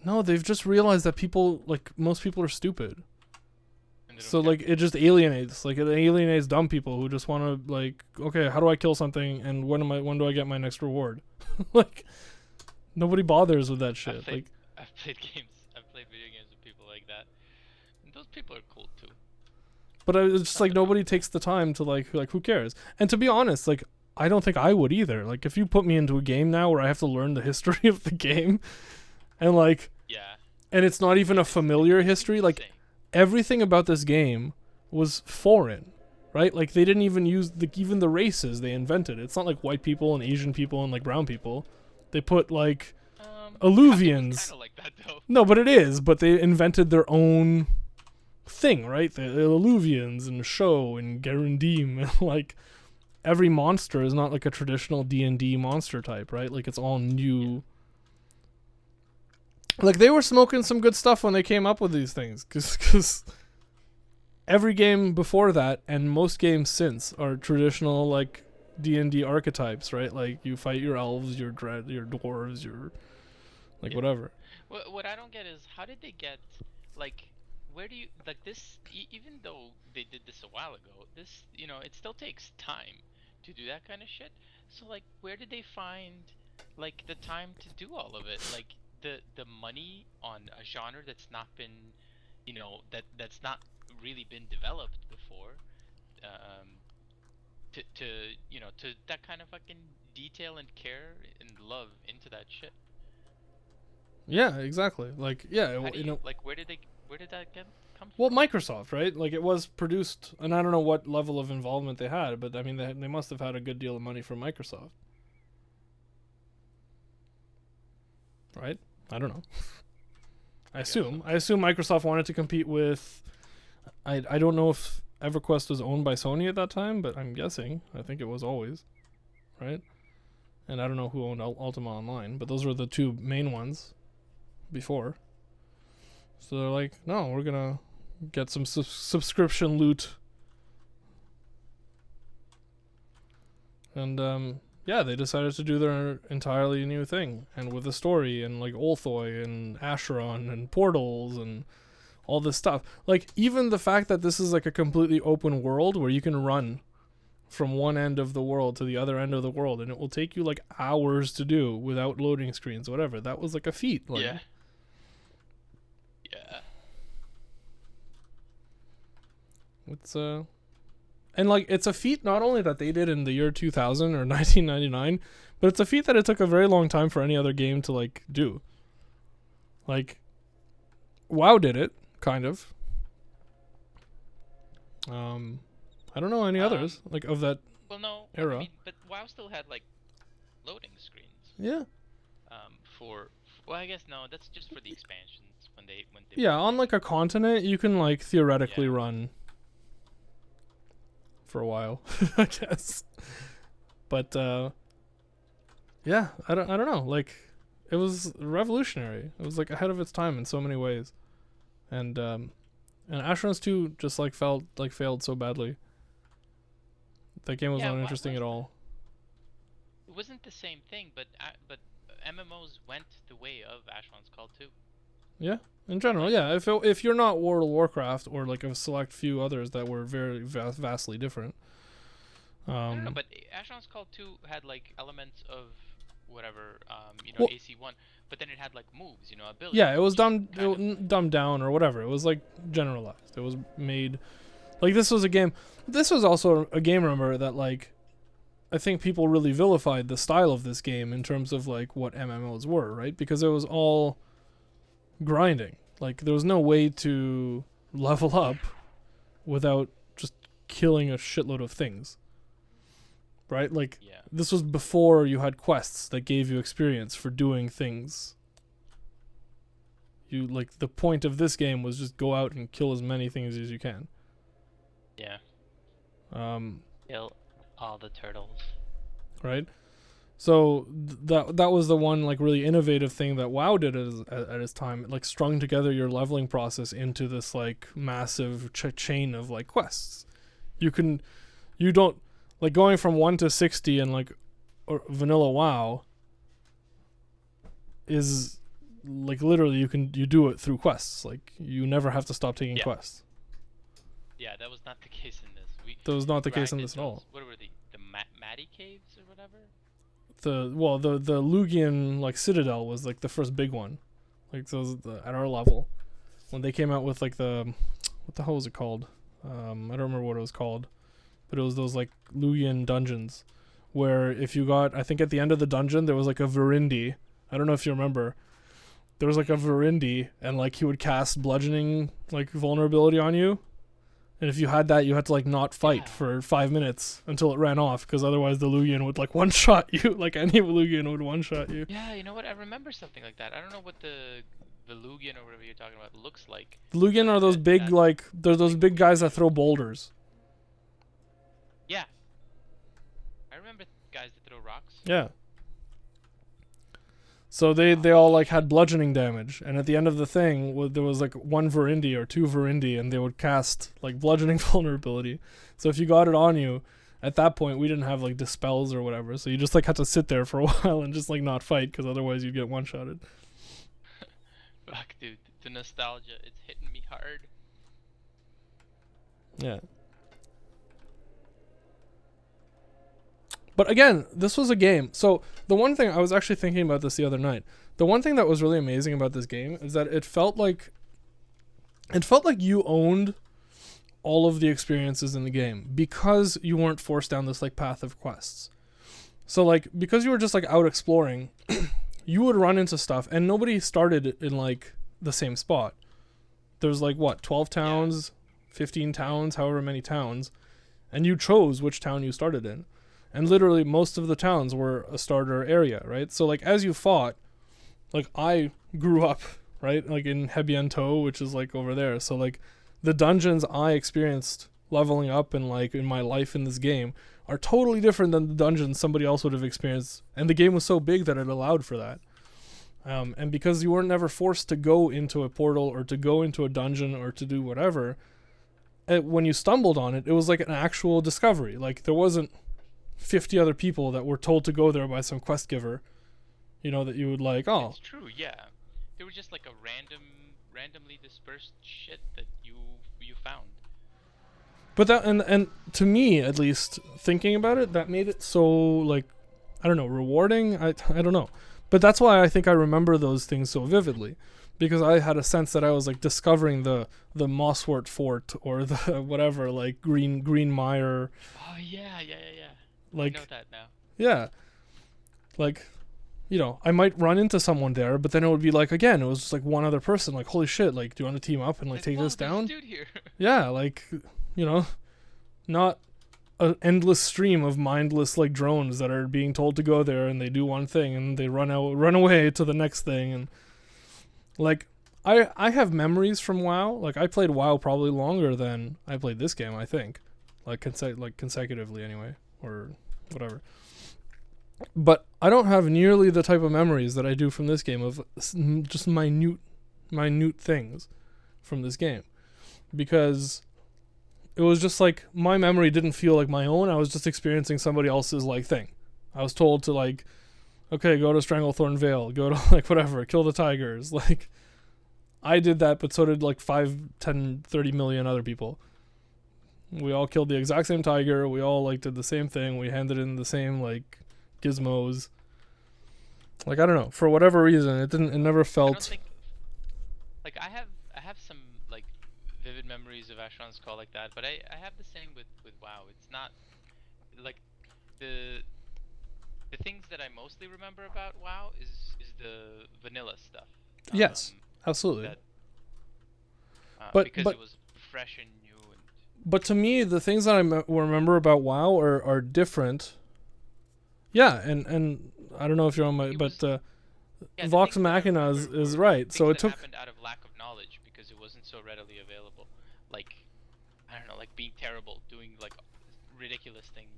no, they've just realized that people, like, most people are stupid. So, like, it just alienates. Like, it alienates dumb people who just want to, like, okay, how do I kill something, and when do I get my next reward? Like, nobody bothers with that shit. I've played video games with people like that. And those people are cool, too. But it's just, like, nobody takes the time to, like, who cares? And to be honest, like, I don't think I would either. Like, if you put me into a game now where I have to learn the history of the game, and, like, and it's not even a familiar history, like, everything about this game was foreign, right? Like, they didn't even use even the races they invented. It's not like white people and Asian people and like brown people. They put like Alluvians. Kind of like that, though. No, but it is. But they invented their own thing, right? The Alluvians and Show and Garandim, and like every monster is not like a traditional D&D monster type, right? Like, it's all new. Like, they were smoking some good stuff when they came up with these things, because every game before that and most games since are traditional like D&D archetypes, right? Like, you fight your elves, your dwarves, your like whatever. What I don't get is, how did they get, like, where do you, like, this, even though they did this a while ago, this, you know, it still takes time to do that kind of shit. So, like, where did they find, like, the time to do all of it? Like, the money on a genre that's not been, you know, that's not really been developed before, to you know, to that kind of fucking detail and care and love into that shit. Yeah, exactly. Like, yeah, like, where did that come from? Well, Microsoft, right? Like, it was produced, and I don't know what level of involvement they had, but I mean, they must have had a good deal of money from Microsoft, right? I don't know. I assume Microsoft wanted to compete with. I don't know if EverQuest was owned by Sony at that time, but I'm guessing. I think it was always, right? And I don't know who owned Ultima Online, but those were the two main ones before. So they're like, no, we're gonna get some subscription loot. And yeah, they decided to do their entirely new thing, and with a story, and like Olthoi and Asheron and portals and all this stuff. Like, even the fact that this is like a completely open world where you can run from one end of the world to the other end of the world, and it will take you like hours to do without loading screens, whatever. That was like a feat. Like, yeah. It's and like, it's a feat not only that they did in the year 2000 or 1999, but it's a feat that it took a very long time for any other game to like do. Like, WoW did it, kind of. I don't know any others like of that Well, no. era. I mean, but WoW still had like loading screens. Yeah. Well, I guess no. That's just for the expansions when they Yeah, on like a continent, you can like theoretically Yeah. run for a while, I guess. But yeah, I don't know. Like, it was revolutionary. It was like ahead of its time in so many ways, and Asheron's 2 just like failed so badly. That game was Yeah, not why interesting at was all. It wasn't the same thing, but MMOs went the way of Asheron's Call too. Yeah, in general, yeah. If you're not World of Warcraft or like a select few others that were very vastly different. I don't know, but Asheron's Call 2 had like elements of whatever, Well- AC1, but then it had like moves, abilities. Yeah, it was which kind of- dumbed down or whatever. It was like generalized. It was made like this was a game. This was also a game, remember, that like I think people really vilified the style of this game in terms of like what MMOs were, right? Because it was all grinding. Like there was no way to level up without just killing a shitload of things. Right? Like Yeah. this was before you had quests that gave you experience for doing things. You like the point of this game was just go out and kill as many things as you can. Yeah. Um, Kill all the turtles. right? So that was the one like really innovative thing that WoW did at its time. It like strung together your leveling process into this like massive chain of like quests. You don't like going from 1 to 60 and like vanilla WoW is like literally you do it through quests. Like you never have to stop taking quests. Yeah, that was not the case in this. That was not the case in grinded this at all. those- What were the Maddie caves or whatever? The Lugian like Citadel was like the first big one, like those at our level, when they came out with like what the hell was it called? I don't remember what it was called, but it was those like Lugian dungeons, where if you got, I think at the end of the dungeon there was like a Verindi. I don't know if you remember. There was like a Verindi, and like he would cast bludgeoning like vulnerability on you. And if you had that, you had to like not fight for 5 minutes until it ran off, because otherwise the Lugian would like one shot you. Like any Lugian would one shot you. Yeah, you know what? I remember something like that. I don't know what the Lugian or whatever you're talking about looks like. The Lugian are those big like they're those big guys that throw boulders. Yeah. I remember guys that throw rocks. Yeah. So they all like had bludgeoning damage, and at the end of the thing, there was like one Verindi or two Verindi, and they would cast like bludgeoning vulnerability. So if you got it on you, at that point we didn't have like dispels or whatever, so you just like had to sit there for a while and just like not fight, because otherwise you'd get one shotted. Fuck, dude, the nostalgia, it's hitting me hard. Yeah. But again, this was a game. So the one thing I was actually thinking about this the other night. The one thing that was really amazing about this game is that it felt like you owned all of the experiences in the game, because you weren't forced down this like path of quests. So like because you were just like out exploring, you would run into stuff, and nobody started in like the same spot. There's like what, 12 towns, 15 towns, however many towns, and you chose which town you started in. And literally most of the towns were a starter area, right? So like as you fought, like I grew up, right? Like in Hebiento, which is like over there. So like the dungeons I experienced leveling up and like in my life in this game are totally different than the dungeons somebody else would have experienced. And the game was so big that it allowed for that. And because you weren't never forced to go into a portal or to go into a dungeon or to do whatever, when you stumbled on it, it was like an actual discovery. Like there wasn't 50 other people that were told to go there by some quest giver, that you would like, oh. It's true, yeah. They were just like a randomly dispersed shit that you found. But that, and to me, at least, thinking about it, that made it so, like, I don't know, rewarding? I don't know. But that's why I think I remember those things so vividly. Because I had a sense that I was, like, discovering the Mosswort Fort or the whatever, like, Green Mire. Oh, yeah. Like, I know that now. Yeah. Like, you know, I might run into someone there, but then it would be like, again, it was just like one other person. Like, holy shit, like, do you want to team up and like take whoa, this down? there's a dude here. Yeah, like, you know, not an endless stream of mindless like drones that are being told to go there and they do one thing and they run away to the next thing. And like, I have memories from WoW. Like, I played WoW probably longer than I played this game, I think, like consecutively anyway, or whatever. But I don't have nearly the type of memories that I do from this game of just minute things from this game, because it was just like my memory didn't feel like my own. I was just experiencing somebody else's like thing. I was told to like, okay, go to Stranglethorn Vale, go to like whatever, kill the tigers. Like, I did that, but so did like 5, 10, 30 million other people. We all killed the exact same tiger. We all like did the same thing. We handed in the same like gizmos. Like, I don't know, for whatever reason, it never I felt. don't think, like, I have some like vivid memories of Asheron's Call like that, but I have the same with WoW. It's not like the things that I mostly remember about WoW is the vanilla stuff. Yes, absolutely. That, because but it was fresh and new. And but to me, the things that I remember about WoW are different. Yeah, and I don't know if you're on my, but yeah, Vox Machina is right. So it took. Happened out of lack of knowledge because it wasn't so readily available. Like, I don't know, like being terrible, doing like ridiculous things,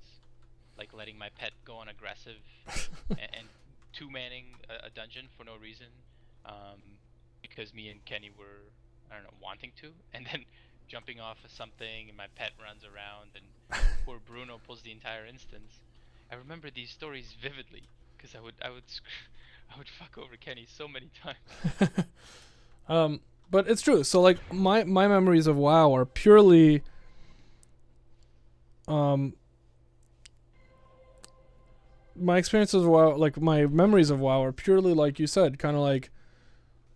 like letting my pet go on aggressive and two-manning a dungeon for no reason, because me and Kenny were, I don't know, wanting to, and then jumping off of something and my pet runs around and poor Bruno pulls the entire instance. I remember these stories vividly because I would fuck over Kenny so many times. But it's true. So like my memories of WoW are purely my experiences of WoW, like my memories of WoW are purely, like you said, kind of like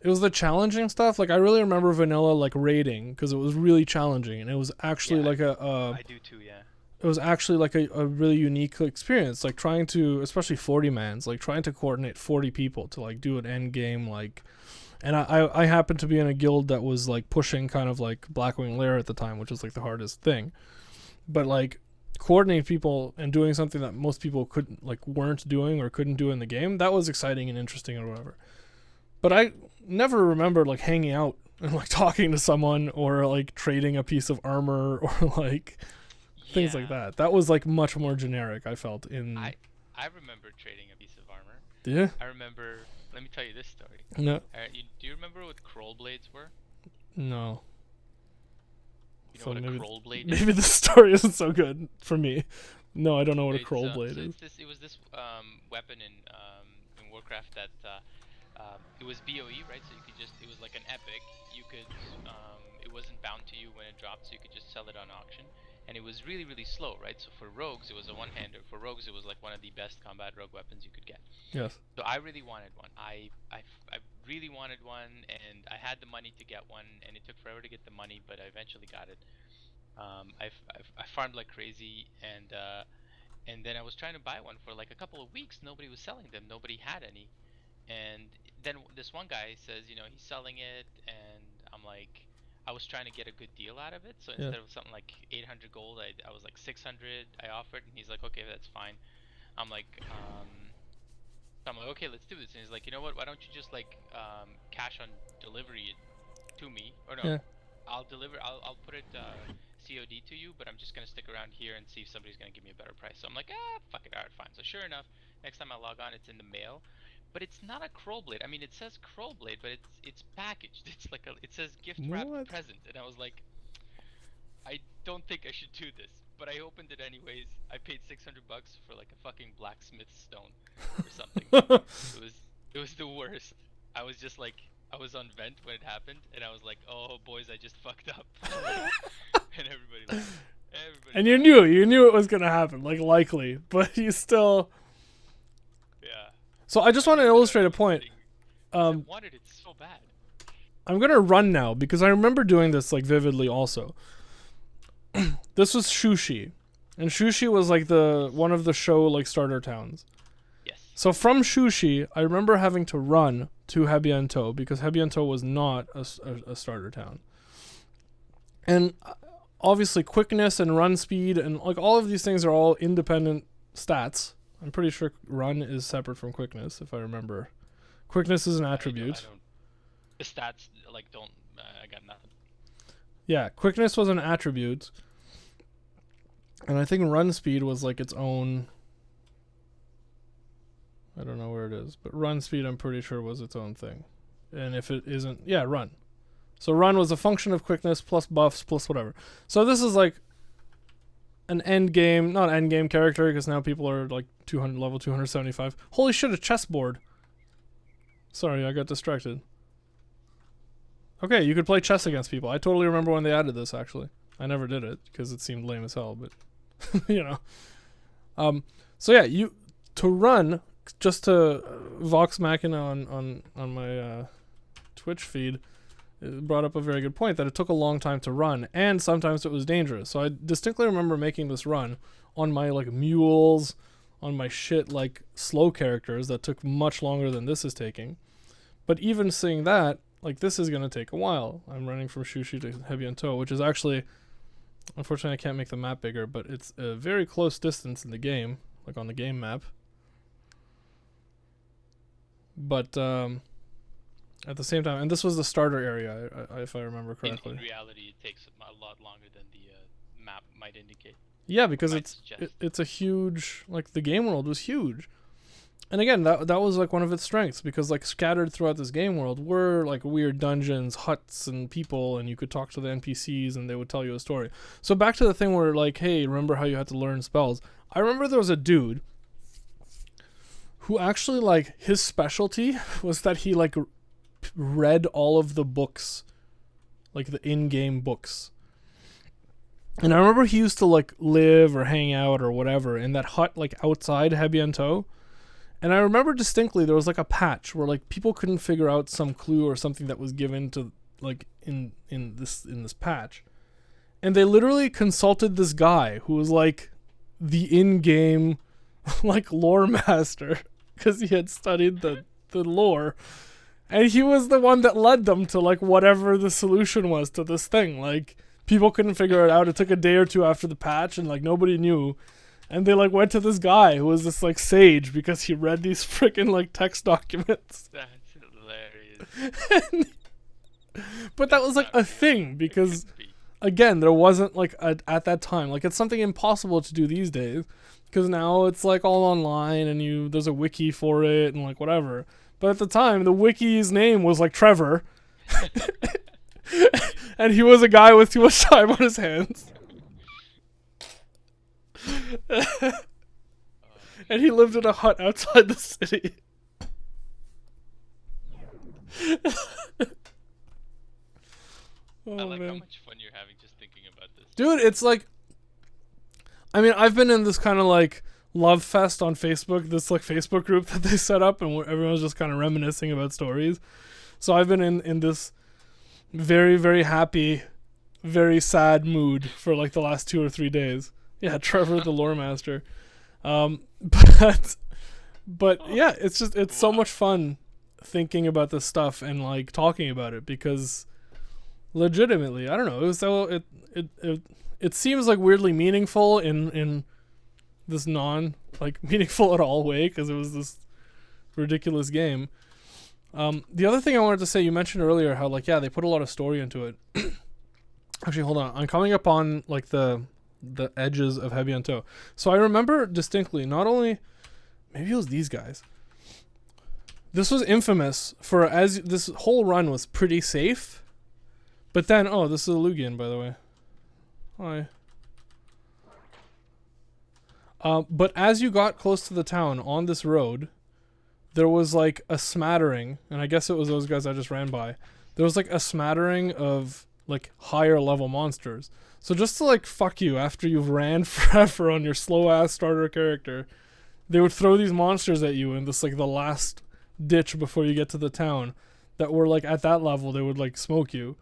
it was the challenging stuff. Like, I really remember vanilla like raiding because it was really challenging, and it was actually like I do too, yeah. It was actually like a really unique experience, like trying to, especially 40 mans, like trying to coordinate 40 people to like do an end game, like, and I happened to be in a guild that was like pushing kind of like Blackwing Lair at the time, which was like the hardest thing, but like coordinating people and doing something that most people weren't doing or couldn't do in the game, that was exciting and interesting or whatever. But I never remember like hanging out and like talking to someone or like trading a piece of armor or like things like that. That was like much more generic, I felt. I remember trading a piece of armor. Do you? I remember, let me tell you this story. No. Do you remember what Kroll blades were? No. You know what a Kroll blade is? Maybe the story isn't so good for me. No, I don't know what a Kroll blade is. It was this weapon in Warcraft that it was BOE, right? So you could just, it was like an epic. You could, it wasn't bound to you when it dropped, so you could just sell it on auction. And it was really, really slow, right? So for rogues, it was a one-hander. For rogues, it was like one of the best combat rogue weapons you could get. Yes. So I really wanted one. I really wanted one, and I had the money to get one, and it took forever to get the money, but I eventually got it. I farmed like crazy, and then I was trying to buy one for like a couple of weeks. Nobody was selling them. Nobody had any. And then this one guy says, you know, he's selling it, and I'm like, I was trying to get a good deal out of it, so instead of something like 800 gold, I was like 600 I offered, and he's like, okay, that's fine. I'm like, okay, let's do this. And he's like, you know what, why don't you just like cash on delivery it to me, or no, I'll put it COD to you, but I'm just gonna stick around here and see if somebody's gonna give me a better price. So I'm like, fuck it, alright, fine. So sure enough, next time I log on, it's in the mail. But it's not a Kroll blade. I mean, it says Kroll blade, but it's packaged. It's like it says gift wrap present, and I was like, I don't think I should do this. But I opened it anyways. I paid $600 for like a fucking blacksmith stone or something. It was the worst. I was just like, I was on vent when it happened, and I was like, oh boys, I just fucked up. And everybody laughed. And you knew it was gonna happen, like likely, but you still. Yeah. So I just want to illustrate a point. I wanted it so bad. I'm gonna run now because I remember doing this like vividly also. This was Shushi, and Shushi was like one of the show like starter towns. Yes. So from Shushi, I remember having to run to Hebiento because Hebiento was not a starter town. And obviously quickness and run speed and like all of these things are all independent stats. I'm pretty sure run is separate from quickness, if I remember. Quickness is an attribute. The stats like don't. I got nothing. Yeah, quickness was an attribute, and I think run speed was like its own. I don't know where it is, but run speed I'm pretty sure was its own thing. And if it isn't, yeah, run. So run was a function of quickness plus buffs plus whatever. So this is like an end game, not end game character because now people are like 200 level 275. Holy shit, a chessboard. Sorry, I got distracted. Okay, you could play chess against people. I totally remember when they added this actually. I never did it because it seemed lame as hell, but you know. So yeah, you to run just to Vox Machina on my Twitch feed, it brought up a very good point that it took a long time to run and sometimes it was dangerous. So I distinctly remember making this run on my like mules, on my shit like slow characters that took much longer than this is taking. But even seeing that, like this is gonna take a while. I'm running from Shushi to Hebiento, which is actually, unfortunately I can't make the map bigger, but it's a very close distance in the game, like on the game map. But at the same time, and this was the starter area, if I remember correctly. In reality, it takes a lot longer than the map might indicate. Yeah, because it's a huge, like the game world was huge. And again, that was like one of its strengths because like scattered throughout this game world were like weird dungeons, huts, and people, and you could talk to the NPCs and they would tell you a story. So back to the thing where like, hey, remember how you had to learn spells? I remember there was a dude who actually like his specialty was that he like read all of the books, like the in-game books. And I remember he used to like live or hang out or whatever in that hut like outside Hebiento. And I remember distinctly there was like a patch where like people couldn't figure out some clue or something that was given to like in this patch. And they literally consulted this guy who was like the in-game like lore master because he had studied the lore. And he was the one that led them to like whatever the solution was to this thing. Like people couldn't figure it out. It took a day or two after the patch and like nobody knew. And they like went to this guy who was this like sage because he read these freaking like text documents. That's hilarious. But that was like a thing because again, there wasn't like at that time, like it's something impossible to do these days because now it's like all online and there's a wiki for it and like whatever. But at the time, the wiki's name was like Trevor. And he was a guy with too much time on his hands. And he lived in a hut outside the city. I like how much fun you're having just thinking about this. Dude, it's like, I mean, I've been in this kind of like love fest on Facebook, this like Facebook group that they set up and where everyone's just kind of reminiscing about stories. So I've been in this very, very happy, very sad mood for like the last 2 or 3 days. Yeah, Trevor the lore master. But yeah, it's so much fun thinking about this stuff and like talking about it because legitimately, I don't know, it was so it seems like weirdly meaningful in this non like meaningful at all way because it was this ridiculous game. The other thing I wanted to say, you mentioned earlier how like yeah, they put a lot of story into it. Actually, hold on, I'm coming up on like the edges of Hebiento. So I remember distinctly, not only maybe it was these guys. This was infamous for as this whole run was pretty safe. But then this is a Lugian, by the way. Hi. But as you got close to the town on this road, there was like a smattering, and I guess it was those guys I just ran by. There was like a smattering of like higher level monsters. So just to like fuck you after you've ran forever on your slow ass starter character, they would throw these monsters at you in this like the last ditch before you get to the town that were like at that level they would like smoke you.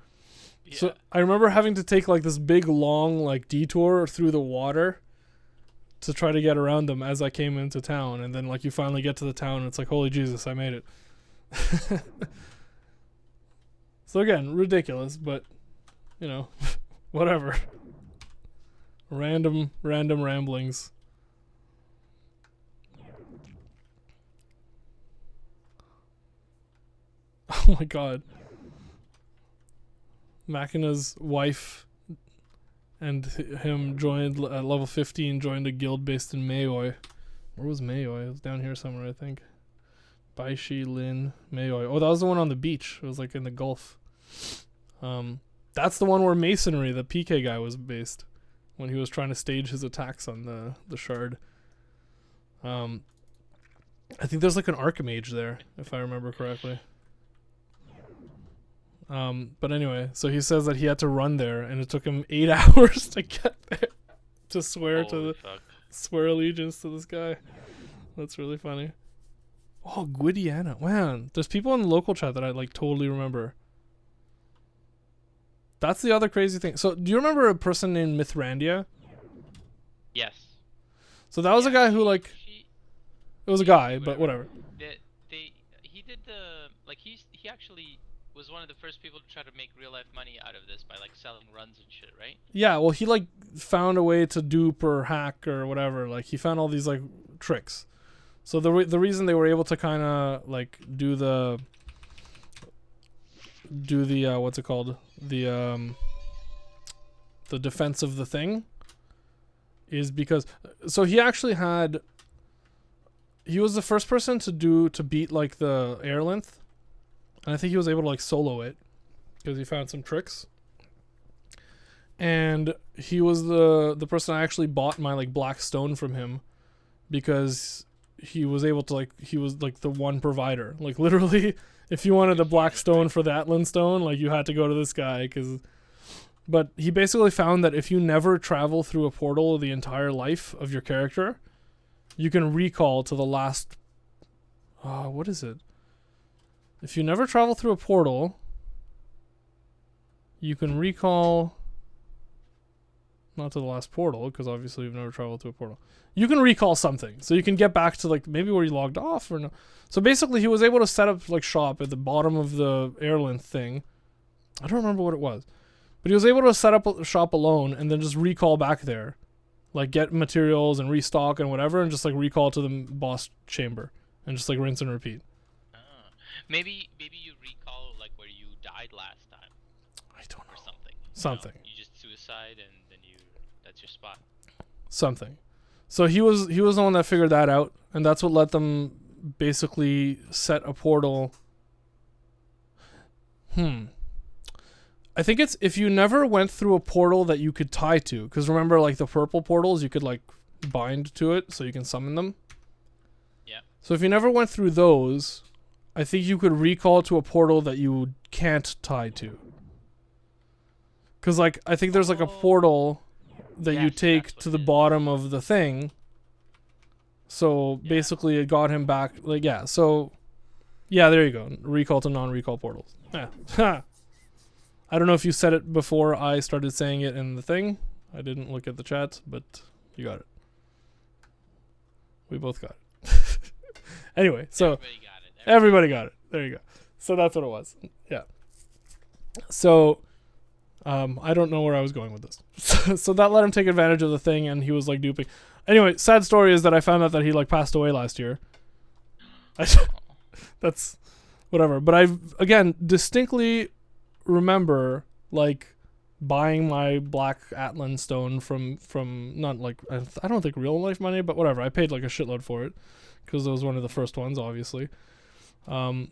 Yeah. So I remember having to take like this big long like detour through the water to try to get around them as I came into town, and then like you finally get to the town and it's like, holy Jesus, I made it. So again, ridiculous, but you know, whatever. Random ramblings. Oh my god. Machina's wife and him joined at level 15, joined a guild based in Mayoy. Where was Mayoy? It was down here somewhere, I think. Baishi, Lin, Mayoy. Oh, that was the one on the beach. It was like in the Gulf. That's the one where Masonry, the PK guy, was based when he was trying to stage his attacks on the shard. I think there's like an Archmage there, if I remember correctly. But anyway, so he says that he had to run there, and it took him 8 hours to get there to swear swear allegiance to this guy. That's really funny. Oh, Gwydiana. Man, there's people in the local chat that I like totally remember. That's the other crazy thing. So, do you remember a person named Mithrandia? Yes. So that was a guy who like, it was a guy, but whatever. He did the like he actually was one of the first people to try to make real life money out of this by like selling runs and shit, right? Yeah, well, he like found a way to dupe or hack or whatever. Like he found all these like tricks. So the reason they were able to kind of like do the what's it called, the defense of the thing is because he was the first person to beat like the air length, and I think he was able to like solo it because he found some tricks. And he was the person I actually bought my like black stone from him, because he was able to like, he was like the one provider. Like literally, if you wanted the black stone for the Atlan stone, like you had to go to this guy. But he basically found that if you never travel through a portal the entire life of your character, you can recall to the last, what is it? If you never travel through a portal, you can recall, not to the last portal, because obviously you've never traveled to a portal. You can recall something, so you can get back to like maybe where you logged off or no. So basically, he was able to set up like shop at the bottom of the airlint thing. I don't remember what it was, but he was able to set up a shop alone and then just recall back there, like get materials and restock and whatever, and just like recall to the boss chamber and just like rinse and repeat. Maybe you recall like where you died last time. I don't know. Or something. Something. You just suicide and then that's your spot. Something. So he was the one that figured that out, and that's what let them basically set a portal. I think it's if you never went through a portal that you could tie to, because remember like the purple portals you could like bind to it so you can summon them. Yeah. So if you never went through those, I think you could recall to a portal that you can't tie to. Because like I think there's like a portal that you take to the bottom of the thing. So basically it got him back, like, yeah, so yeah, there you go. Recall to non-recall portals. Yeah. I don't know if you said it before I started saying it in the thing. I didn't look at the chat, but you got it. We both got it. Anyway, so everybody got it. There you go. So that's what it was. Yeah. So I don't know where I was going with this. So that let him take advantage of the thing, and he was like duping. Anyway, sad story is that I found out that he like passed away last year. That's whatever. But I again distinctly remember like buying my black Atlan stone from not like I don't think real life money, but whatever. I paid like a shitload for it because it was one of the first ones, obviously. And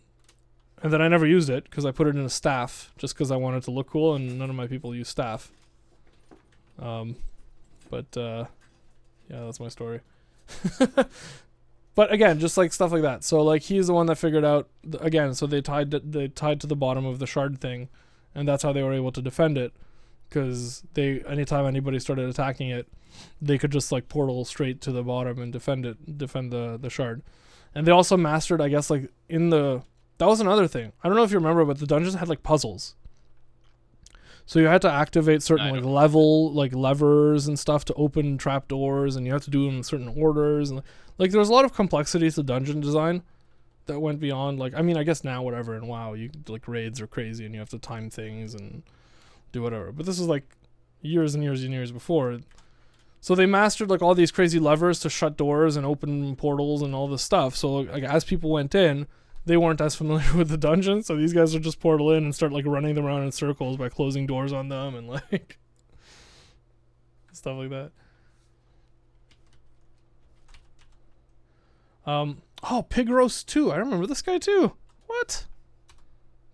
then I never used it because I put it in a staff just because I wanted it to look cool, and none of my people use staff. Yeah, that's my story. But again, just like stuff like that. So like he's the one that figured out again. So they tied to the bottom of the shard thing, and that's how they were able to defend it. Because anytime anybody started attacking it, they could just like portal straight to the bottom and defend the shard. And they also mastered, I guess, like that was another thing. I don't know if you remember, but the dungeons had like puzzles. So you had to activate certain I like don't level like levers and stuff to open trap doors, and you have to do them in certain orders, and like there's a lot of complexity to dungeon design that went beyond like, I mean, I guess now whatever in WoW you like raids are crazy and you have to time things and do whatever. But this is like years and years and years before. So they mastered like all these crazy levers to shut doors and open portals and all this stuff. So like as people went in, they weren't as familiar with the dungeon, so these guys would just portal in and start like running them around in circles by closing doors on them and like stuff like that. Oh, Pig Roast 2. I remember this guy too. What?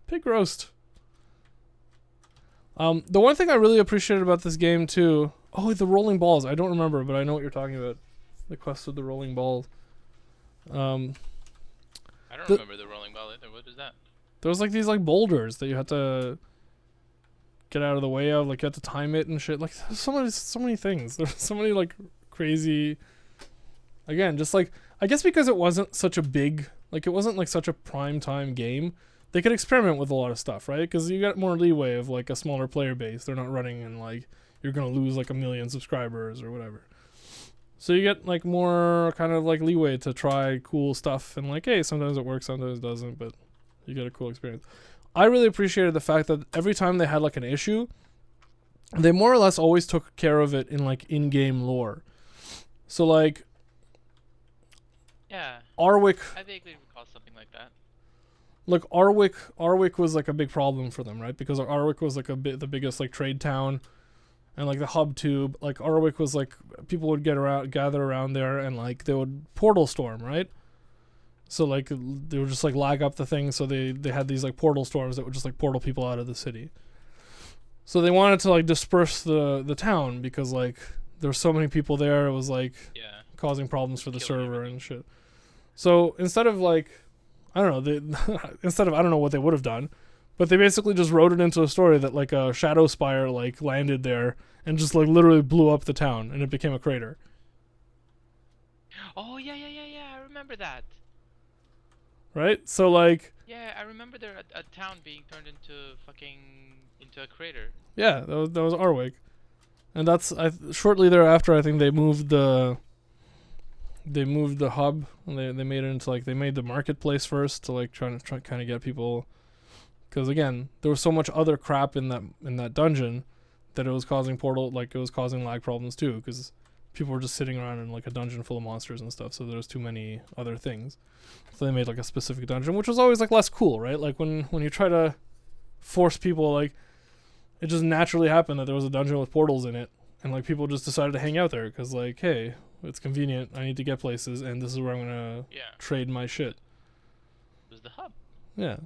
Pig Roast. The one thing I really appreciated about this game too. Oh, the rolling balls. I don't remember, but I know what you're talking about. The quest with the rolling balls. I don't remember the rolling ball either. What is that? There was like these like boulders that you had to get out of the way of. Like you had to time it and shit. Like there's so many things. There's so many like crazy. Again, just like I guess because it wasn't such a big, like it wasn't like such a prime time game, they could experiment with a lot of stuff, right? Because you got more leeway of like a smaller player base. They're not running and like you're gonna lose like 1 million subscribers or whatever. So you get like more kind of like leeway to try cool stuff and like, hey, sometimes it works, sometimes it doesn't, but you get a cool experience. I really appreciated the fact that every time they had like an issue, they more or less always took care of it in like in-game lore. So like, Yeah. Arwick. I vaguely recall something like that. Look, Arwick was like a big problem for them, right? Because Arwick was like the biggest like trade town. And like the hub tube, like Arwick was like people would gather around there, and like they would portal storm, right? So like they would just like lag up the thing, so they had these like portal storms that would just like portal people out of the city. So they wanted to like disperse the town because like there were so many people there, it was like causing problems for the server and shit. So instead of like I don't know, instead of I don't know what they would have done. But they basically just wrote it into a story that like a shadow spire like landed there and just like literally blew up the town and it became a crater. Oh yeah. I remember that. Right? So like Yeah, I remember there a town being turned into a crater. yeah, that was Arwick. And that's shortly thereafter I think they moved the hub and they made it into like they made the marketplace first to like try kind of get people. Because again, there was so much other crap in that dungeon that it was causing lag problems too. Because people were just sitting around in like a dungeon full of monsters and stuff, so there was too many other things. So they made like a specific dungeon, which was always like less cool, right? Like when you try to force people, like it just naturally happened that there was a dungeon with portals in it, and like people just decided to hang out there because like, hey, it's convenient. I need to get places, and this is where I'm gonna trade my shit. It was the hub. Yeah.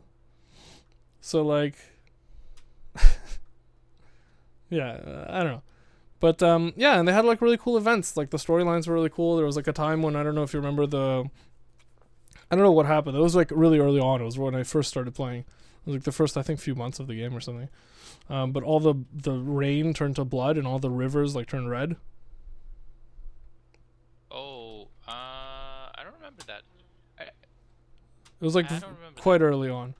So like, yeah, I don't know, but yeah, and they had like really cool events. Like the storylines were really cool. There was like a time when I don't know if you remember I don't know what happened. It was like really early on. It was when I first started playing. It was like the first I think few months of the game or something. But all the rain turned to blood and all the rivers like turned red. Oh, I don't remember that. It was like quite early on.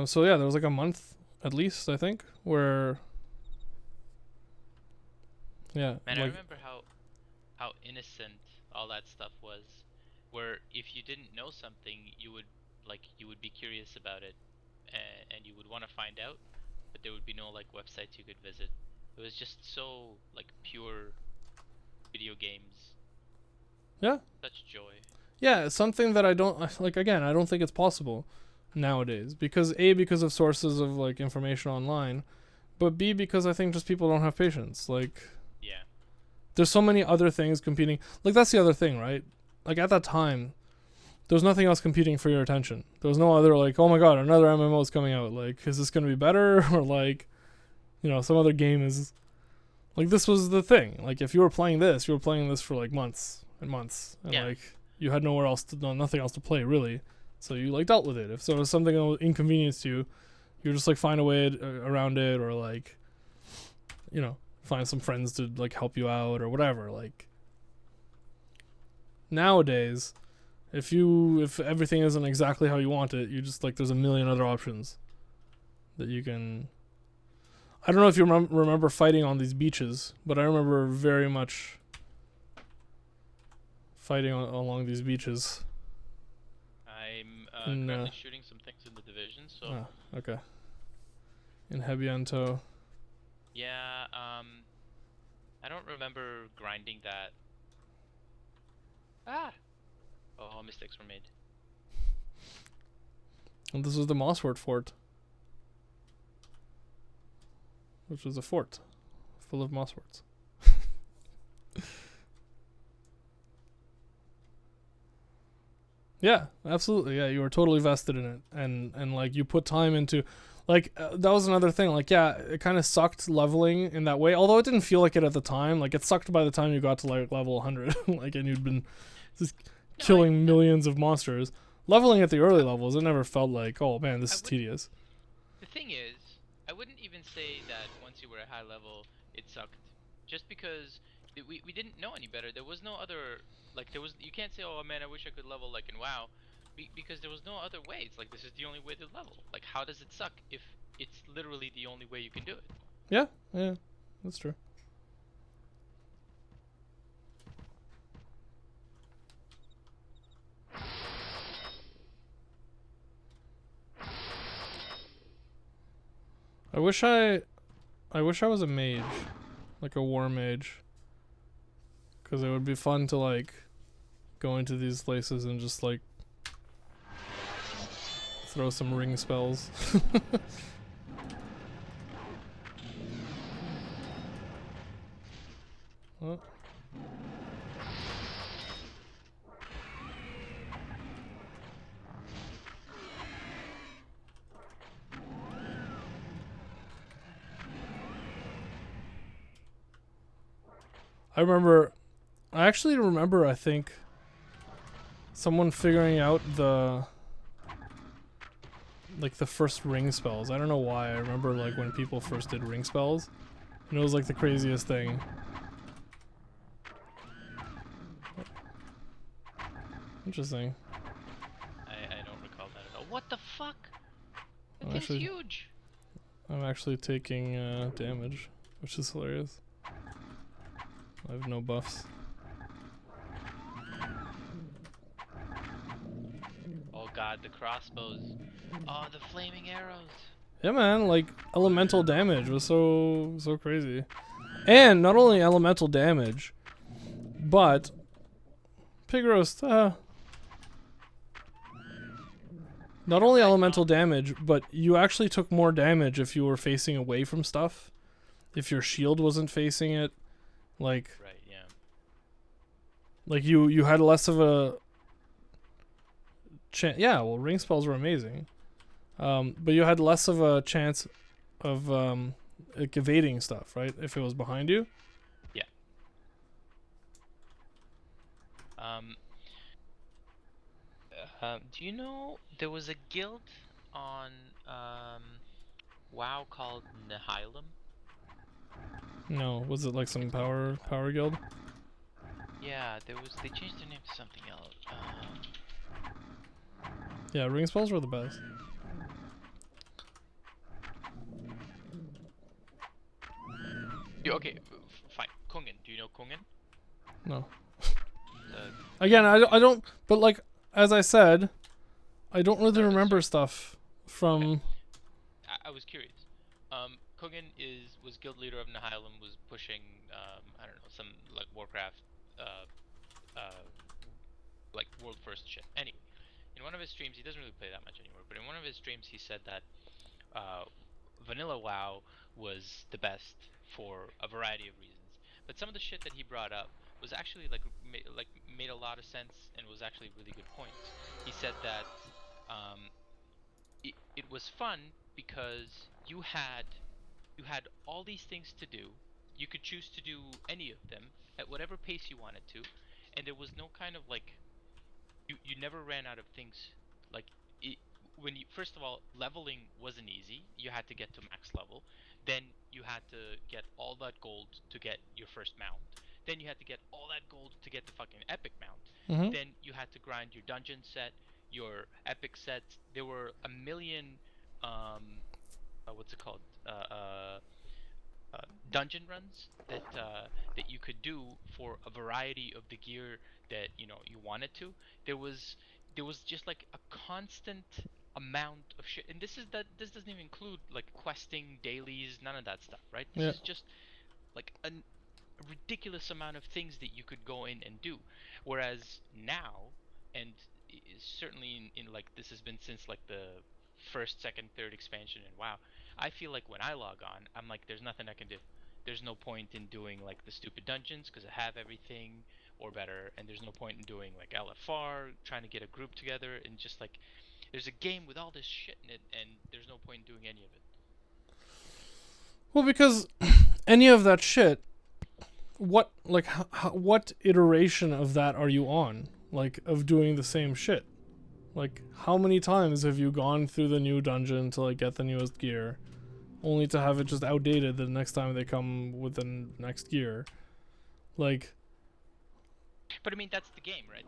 So yeah, there was like a month at least, I think, where yeah. Man, like, I remember how innocent all that stuff was. Where if you didn't know something, you would be curious about it, and you would want to find out, but there would be no like websites you could visit. It was just so like pure video games. Yeah. Such joy. Yeah, it's something that I don't like. Again, I don't think it's possible nowadays because because of sources of like information online, but B because I think just people don't have patience. Like, yeah, there's so many other things competing. Like that's the other thing, right? Like at that time, there was nothing else competing for your attention. There was no other like, oh my god, another MMO is coming out. Like, is this gonna be better or like, you know, some other game is. Like this was the thing. Like if you were playing this, for like months and months, and like you had nothing else to play really. So you like dealt with it. If so, it was something that was inconvenience to you, you just like find a way around it, or like, you know, find some friends to like help you out or whatever. Like nowadays, if everything isn't exactly how you want it, you just like there's a million other options that you can. I don't know if you remember fighting on these beaches, but I remember very much fighting along these beaches. I'm In, currently shooting some things in the division, so okay. In Hebianto. yeah. I don't remember grinding that. Oh, mistakes were made. And this was the Mosswort Fort, which was a fort full of mossworts. Yeah, absolutely. Yeah, you were totally vested in it, and like you put time into, like that was another thing. Like yeah, it kind of sucked leveling in that way. Although it didn't feel like it at the time. Like it sucked by the time you got to like level 100, like and you'd been just killing millions of monsters. Leveling at the early levels, it never felt like, oh man, this is tedious. The thing is, I wouldn't even say that once you were at high level, it sucked. Just because we didn't know any better. There was no other, like, you can't say, oh man, I wish I could level like in WoW. Because there was no other way. It's like, this is the only way to level. Like, how does it suck if it's literally the only way you can do it? Yeah, that's true. I wish I was a mage, like a war mage, because it would be fun to like go into these places and just like throw some ring spells. Oh. I actually remember, I think, someone figuring out the first ring spells. I don't know why. I remember like when people first did ring spells, and it was like the craziest thing. Interesting. I don't recall that at all. What the fuck? That thing's huge. I'm actually taking damage, which is hilarious. I have no buffs. Oh god, the crossbows. Oh, the flaming arrows. Yeah, man, like elemental damage was so crazy. And not only elemental damage, but pig roast. Not only elemental damage, but you actually took more damage if you were facing away from stuff. If your shield wasn't facing it, like right, yeah. Like you had less of a chance. Yeah, well, ring spells were amazing, but you had less of a chance of like evading stuff, right? If it was behind you. Yeah. Do you know there was a guild on WoW called Nihilum? No, was it like some power guild? Yeah, there was. They changed their name to something else. Yeah, ring spells were the best. Okay, fine. Kungen. Do you know Kungen? No. Again, I don't. But like as I said, I don't really remember stuff from. Okay. I was curious. Kungen was guild leader of Nihilum, was pushing I don't know, some like Warcraft like world first shit. Anyway, in one of his streams, he doesn't really play that much anymore, but in one of his streams he said that vanilla WoW was the best for a variety of reasons. But some of the shit that he brought up was actually made a lot of sense and was actually really good points. He said that it was fun because you had all these things to do. You could choose to do any of them at whatever pace you wanted to, and there was no kind of like you never ran out of things. Like when you first of all, leveling wasn't easy. You had to get to max level. Then you had to get all that gold to get your first mount. Then you had to get all that gold to get the fucking epic mount. Mm-hmm. Then you had to grind your dungeon set, your epic sets. There were a million what's it called? Dungeon runs that you could do for a variety of the gear that you wanted to. There was just like a constant amount of shit, and this doesn't even include like questing, dailies, none of that stuff, right? This Yeah. is just like a ridiculous amount of things that you could go in and do. Whereas now, and certainly in like this has been since like the first, second, third expansion in WoW, I feel like when I log on, I'm like, there's nothing I can do. There's no point in doing like the stupid dungeons because I have everything or better, and there's no point in doing like LFR, trying to get a group together, and just like there's a game with all this shit in it, and there's no point in doing any of it. Well, because any of that shit, what like what iteration of that are you on? Like of doing the same shit? Like how many times have you gone through the new dungeon to like get the newest gear, only to have it just outdated the next time they come with the next gear? Like, But I mean, that's the game, right?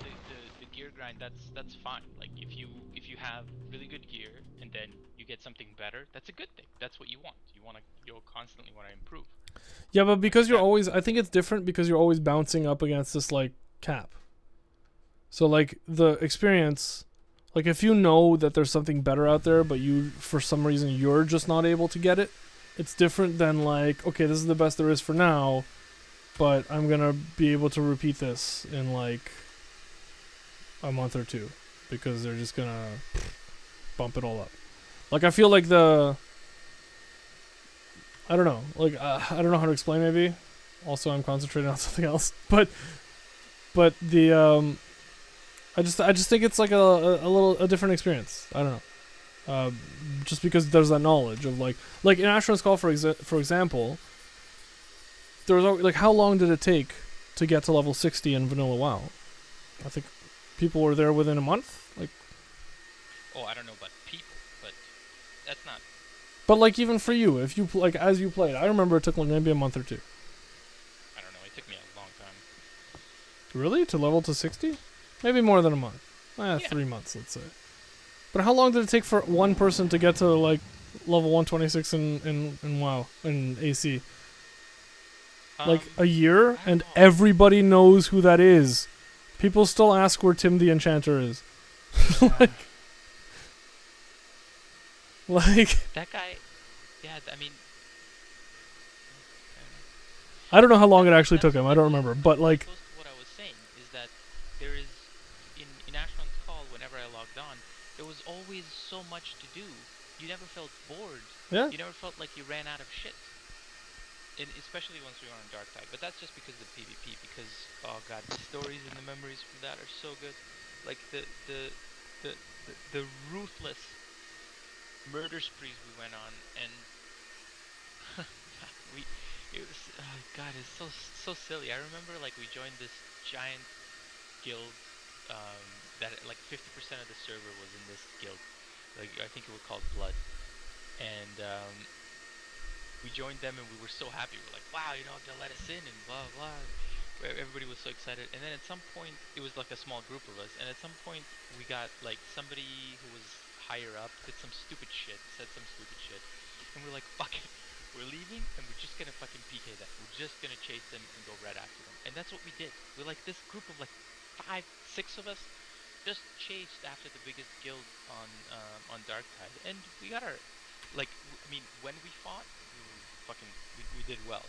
The gear grind, that's fine. Like if you have really good gear and then you get something better, that's a good thing. That's what you want. You'll constantly want to improve. yeah, but because you're Yeah. always, I think it's different because you're always bouncing up against this like cap. So like the experience, like if you know that there's something better out there, but you for some reason you're just not able to get it, it's different than like, okay, this is the best there is for now, but I'm gonna be able to repeat this in like a month or two because they're just gonna bump it all up. Like I feel like I don't know, like I don't know how to explain. Maybe also I'm concentrating on something else, but the I just think it's like a different experience. I don't know. Just because there's that knowledge of like in Asheron's Call for example, there was like how long did it take to get to level 60 in Vanilla WoW? I think people were there within a month. Like, Oh, I don't know about people, but that's not. but like even for you, if you like as you played, I remember it took like maybe a month or two. I don't know. It took me a long time. Really, to level to 60? Maybe more than a month. Yeah. 3 months, let's say. But how long did it take for one person to get to like level 126 in WoW in AC? Like a year, I and don't know. everybody knows who that is. People still ask where Tim the Enchanter is. Like That guy. Yeah, I mean. I don't know how long it actually took him. I don't remember, but like Close to what I was saying is that there is in Asheron's Call. Whenever I logged on, there was always so much to do. You never felt bored. yeah, You never felt like you ran out of shit. And especially once we were on Dark Tide. But that's just because of the PvP. Because oh god, the stories and the memories from that are so good. Like the ruthless murder sprees we went on, and we it was oh god, it's so silly. I remember like we joined this giant guild that like 50% of the server was in this guild. Like I think it was called Blood, and we joined them and we were so happy. We're like, wow, they'll let us in and blah blah. Everybody was so excited. And then at some point, it was like a small group of us. And at some point, we got like somebody who was higher up did some stupid shit, said some stupid shit, and we're like, fuck it, we're leaving and we're just gonna fucking PK them. We're just gonna chase them and go right after them. And that's what we did. We're like this group of like 5, 6 of us just chased after the biggest guild on Dark Tide, and we got our like. I mean, when we fought, we did well,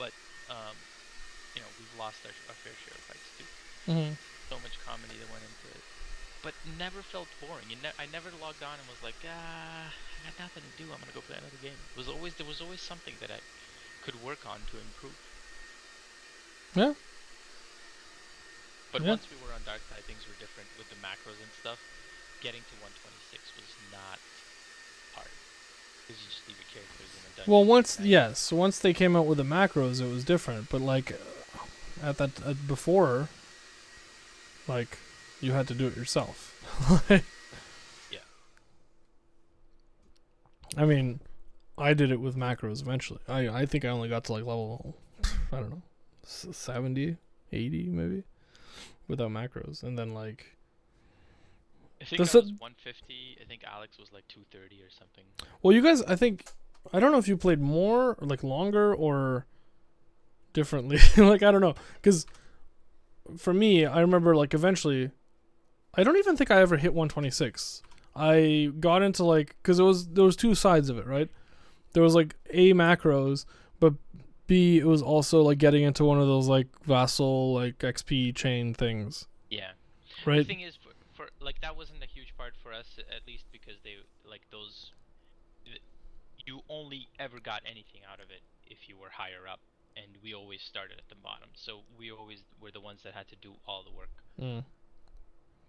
but we've lost our fair share of fights too. mm-hmm. So much comedy that went into it, but never felt boring. I never logged on and was like, I got nothing to do. I'm gonna go play another game. There was always something that I could work on to improve. Yeah. But Yeah. once we were on Dark Tide, things were different with the macros and stuff. Getting to 126 was not hard. Because you just leave your characters in the dungeon. Well, once they came out with the macros, it was different. But like before, like you had to do it yourself. Yeah. I mean, I did it with macros eventually. I think I only got to like level, I don't know, 70, 80 maybe, without macros, and then like. I think I was 150. I think Alex was like 230 or something. Well, you guys, I think I don't know if you played more or like longer or differently. Like I don't know, because for me, I remember like eventually, I don't even think I ever hit 126. I got into like because there was two sides of it, right? There was like A macros, but B it was also like getting into one of those like vassal like XP chain things, Yeah. The right? thing is, for like that wasn't a huge part for us, at least because they like those. You only ever got anything out of it if you were higher up, and we always started at the bottom. So we always were the ones that had to do all the work. Mm.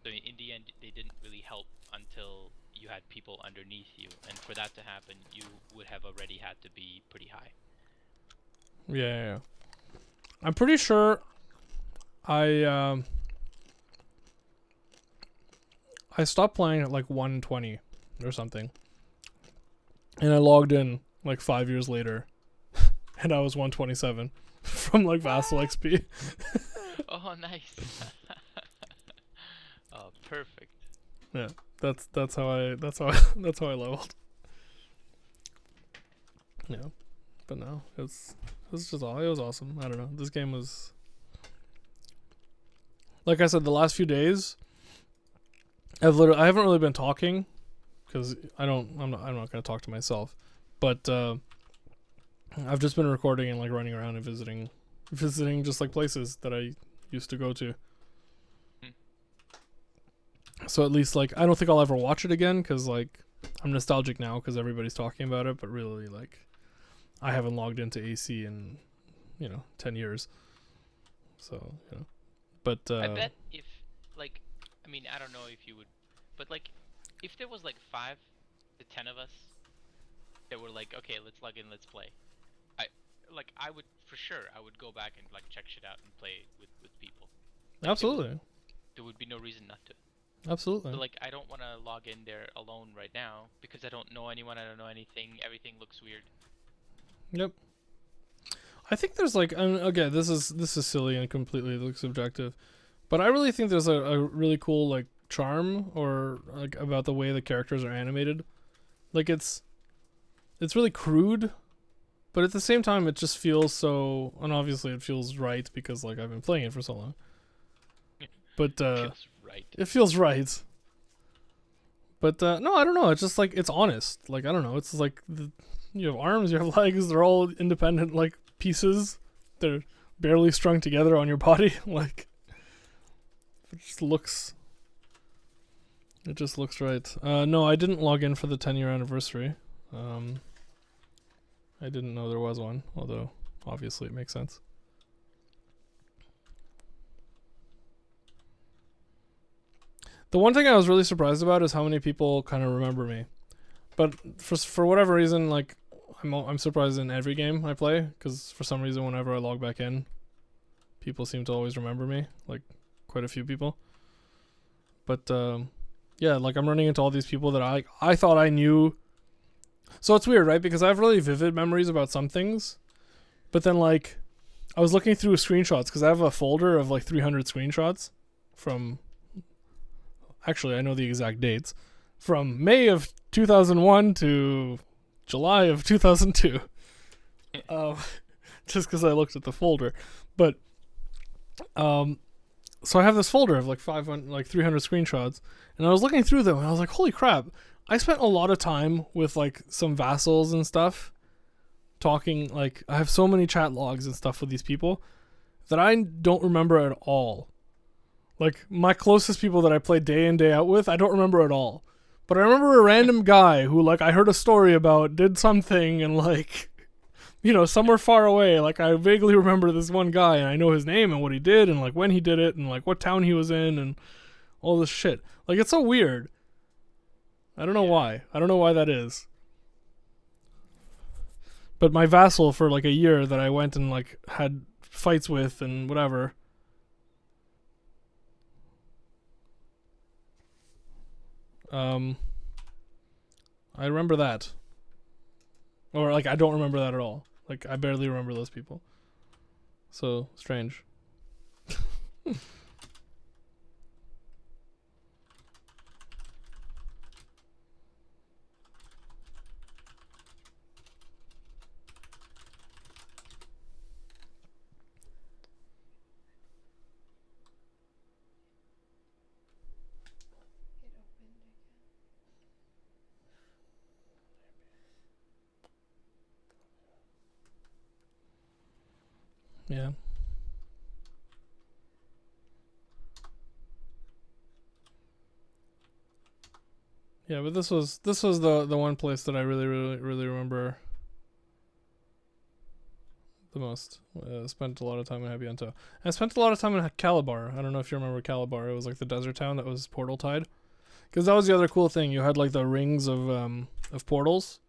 So in the end, they didn't really help until you had people underneath you, and for that to happen, you would have already had to be pretty high. Yeah. I'm pretty sure I stopped playing at like 120 or something, and I logged in like 5 years later, and I was 127 from like vassal XP. Oh, nice. Oh, perfect. Yeah, that's how I leveled. Yeah, but no, it was just all it was awesome. I don't know. This game was, like I said, the last few days. I haven't really been talking because I'm not gonna talk to myself, but I've just been recording and like running around and visiting just like places that I used to go to. So at least like I don't think I'll ever watch it again because like I'm nostalgic now because everybody's talking about it, but really like I haven't logged into AC in 10 years. So but I bet if like, I mean, I don't know if you would, but like, if there was like 5 to 10 of us that were like, okay, let's log in, let's play. I would for sure. I would go back and like check shit out and play with people. Like, absolutely, there would be no reason not to. absolutely. So like, I don't want to log in there alone right now because I don't know anyone. I don't know anything. Everything looks weird. Yep. I think there's like, again, this is silly and completely like subjective, but I really think there's a really cool like charm or like about the way the characters are animated. Like it's really crude, but at the same time it just feels so, and obviously it feels right because like I've been playing it for so long. But Feels right. it feels right. But no, I don't know. It's just like it's honest. Like I don't know. It's like you have arms, you have legs. They're all independent like pieces. They're barely strung together on your body. Like it just looks right. No, I didn't log in for the 10-year anniversary. I didn't know there was one, although obviously it makes sense. The one thing I was really surprised about is how many people kind of remember me. But for whatever reason, like I'm surprised in every game I play because for some reason whenever I log back in, people seem to always remember me. Like quite a few people. But yeah, like I'm running into all these people that I thought I knew. So it's weird, right? Because I have really vivid memories about some things, but then like I was looking through screenshots because I have a folder of like 300 screenshots from. Actually, I know the exact dates. From May of 2001 to July of 2002. Just because I looked at the folder. But, so I have this folder of like 300 screenshots. And I was looking through them and I was like, holy crap. I spent a lot of time with like some vassals and stuff. Talking, like, I have so many chat logs and stuff with these people that I don't remember at all. Like, my closest people that I play day in, day out with, I don't remember at all. But I remember a random guy who, like, I heard a story about, did something, and, like, somewhere far away, like, I vaguely remember this one guy, and I know his name and what he did, and, like, when he did it, and, like, what town he was in, and all this shit. Like, it's so weird. I don't know why. I don't know why that is. But my vassal for, like, a year that I went and, like, had fights with and whatever... I remember that. Or, like, I don't remember that at all. Like, I barely remember those people. So, strange. Yeah. Yeah, but this was the one place that I really remember the most. Spent a lot of time in Habiento. I spent a lot of time in Calabar. I don't know if you remember Calabar. It was like the desert town that was portal tied. Because that was the other cool thing. You had like the rings of portals.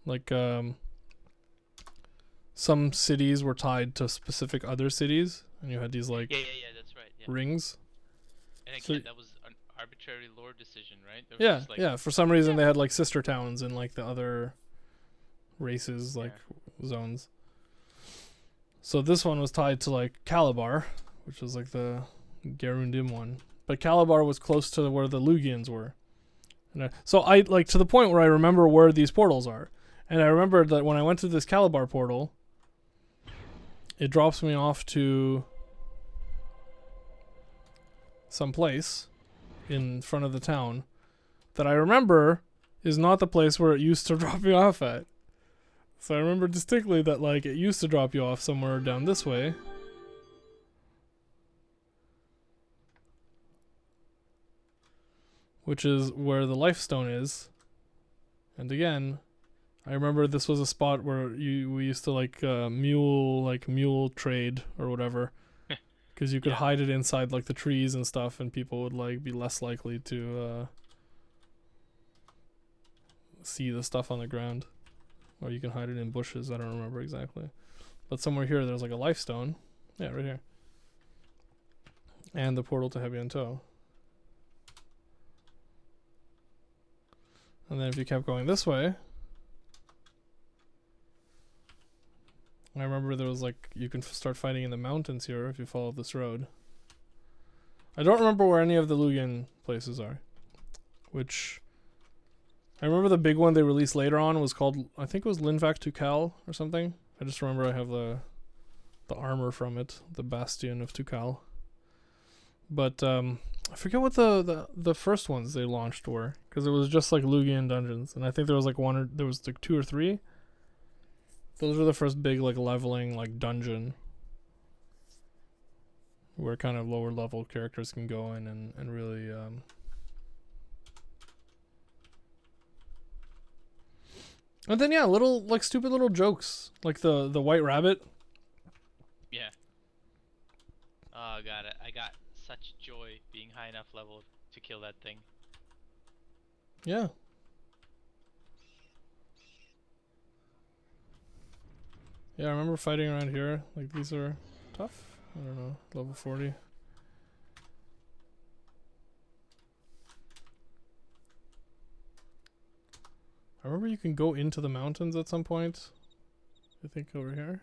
Like some cities were tied to specific other cities, and you had these like Yeah, that's right. Yeah. rings. And So- again, that was an arbitrary lore decision, right? They were Yeah, just like, yeah. For some reason, they had like sister towns in like the other races, like zones. So this one was tied to like Calabar, which was like the Garundim one. But Calabar was close to where the Lugians were. And so I like to the point where I remember where these portals are. And I remember that when I went to this Calabar portal, it drops me off to some place in front of the town that I remember is not the place where it used to drop me off at. So I remember distinctly that like it used to drop you off somewhere down this way. Which is where the life stone is. And again, I remember this was a spot where we used to like mule trade or whatever. Because you could hide it inside like the trees and stuff, and people would like be less likely to see the stuff on the ground. Or you can hide it in bushes. I don't remember exactly. But somewhere here, there's like a life stone. Yeah, right here. And the portal to Habiento. And then if you kept going this way, I remember there was like, you can start fighting in the mountains here if you follow this road. I don't remember where any of the Lugian places are. Which, I remember the big one they released later on was called, I think it was Linvac Tukal or something. I just remember I have the armor from it, the Bastion of Tukal. But I forget what the first ones they launched were, because it was just like Lugian dungeons, and I think there was like there was like 2 or 3. Those were the first big like leveling like dungeon, where kind of lower level characters can go in and really and then little like stupid little jokes like the white rabbit. Yeah. Oh god, I got such joy being high enough level to kill that thing. Yeah. Yeah, I remember fighting around here. Like, these are tough. I don't know. Level 40. I remember you can go into the mountains at some point. I think over here.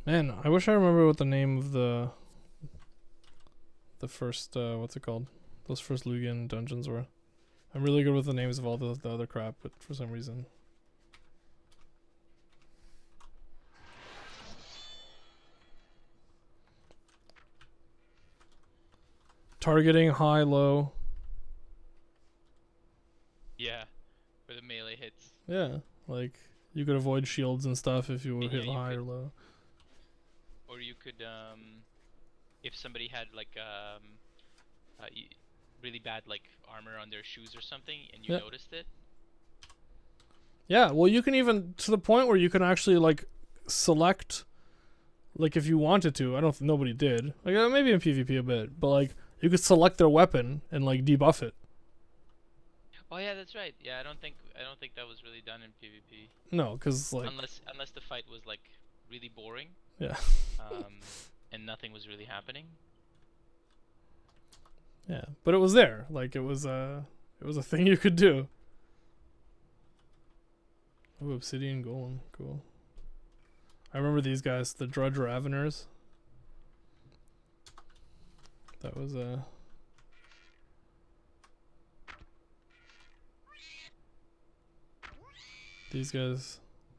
Man, I wish I remember what the name of the first, what's it called? Those first Lugian dungeons were. I'm really good with the names of all the other crap, but for some reason. Targeting high, low. Yeah, where the melee hits. Yeah, like you could avoid shields and stuff if you would Yeah, hit high or low. Or you could, if somebody had like really bad like armor on their shoes or something, and you noticed it. Yeah, well, you can even to the point where you can actually like select, like if you wanted to. I don't. Nobody did. Like maybe in PvP a bit, but like you could select their weapon and like debuff it. Oh yeah, that's right. Yeah, I don't think that was really done in PvP. No, because like unless the fight was like really boring. Yeah. And nothing was really happening. Yeah, but it was there. Like it was a thing you could do. Oh, Obsidian Golem, cool. I remember these guys, the Drudge Raveners. That was these guys.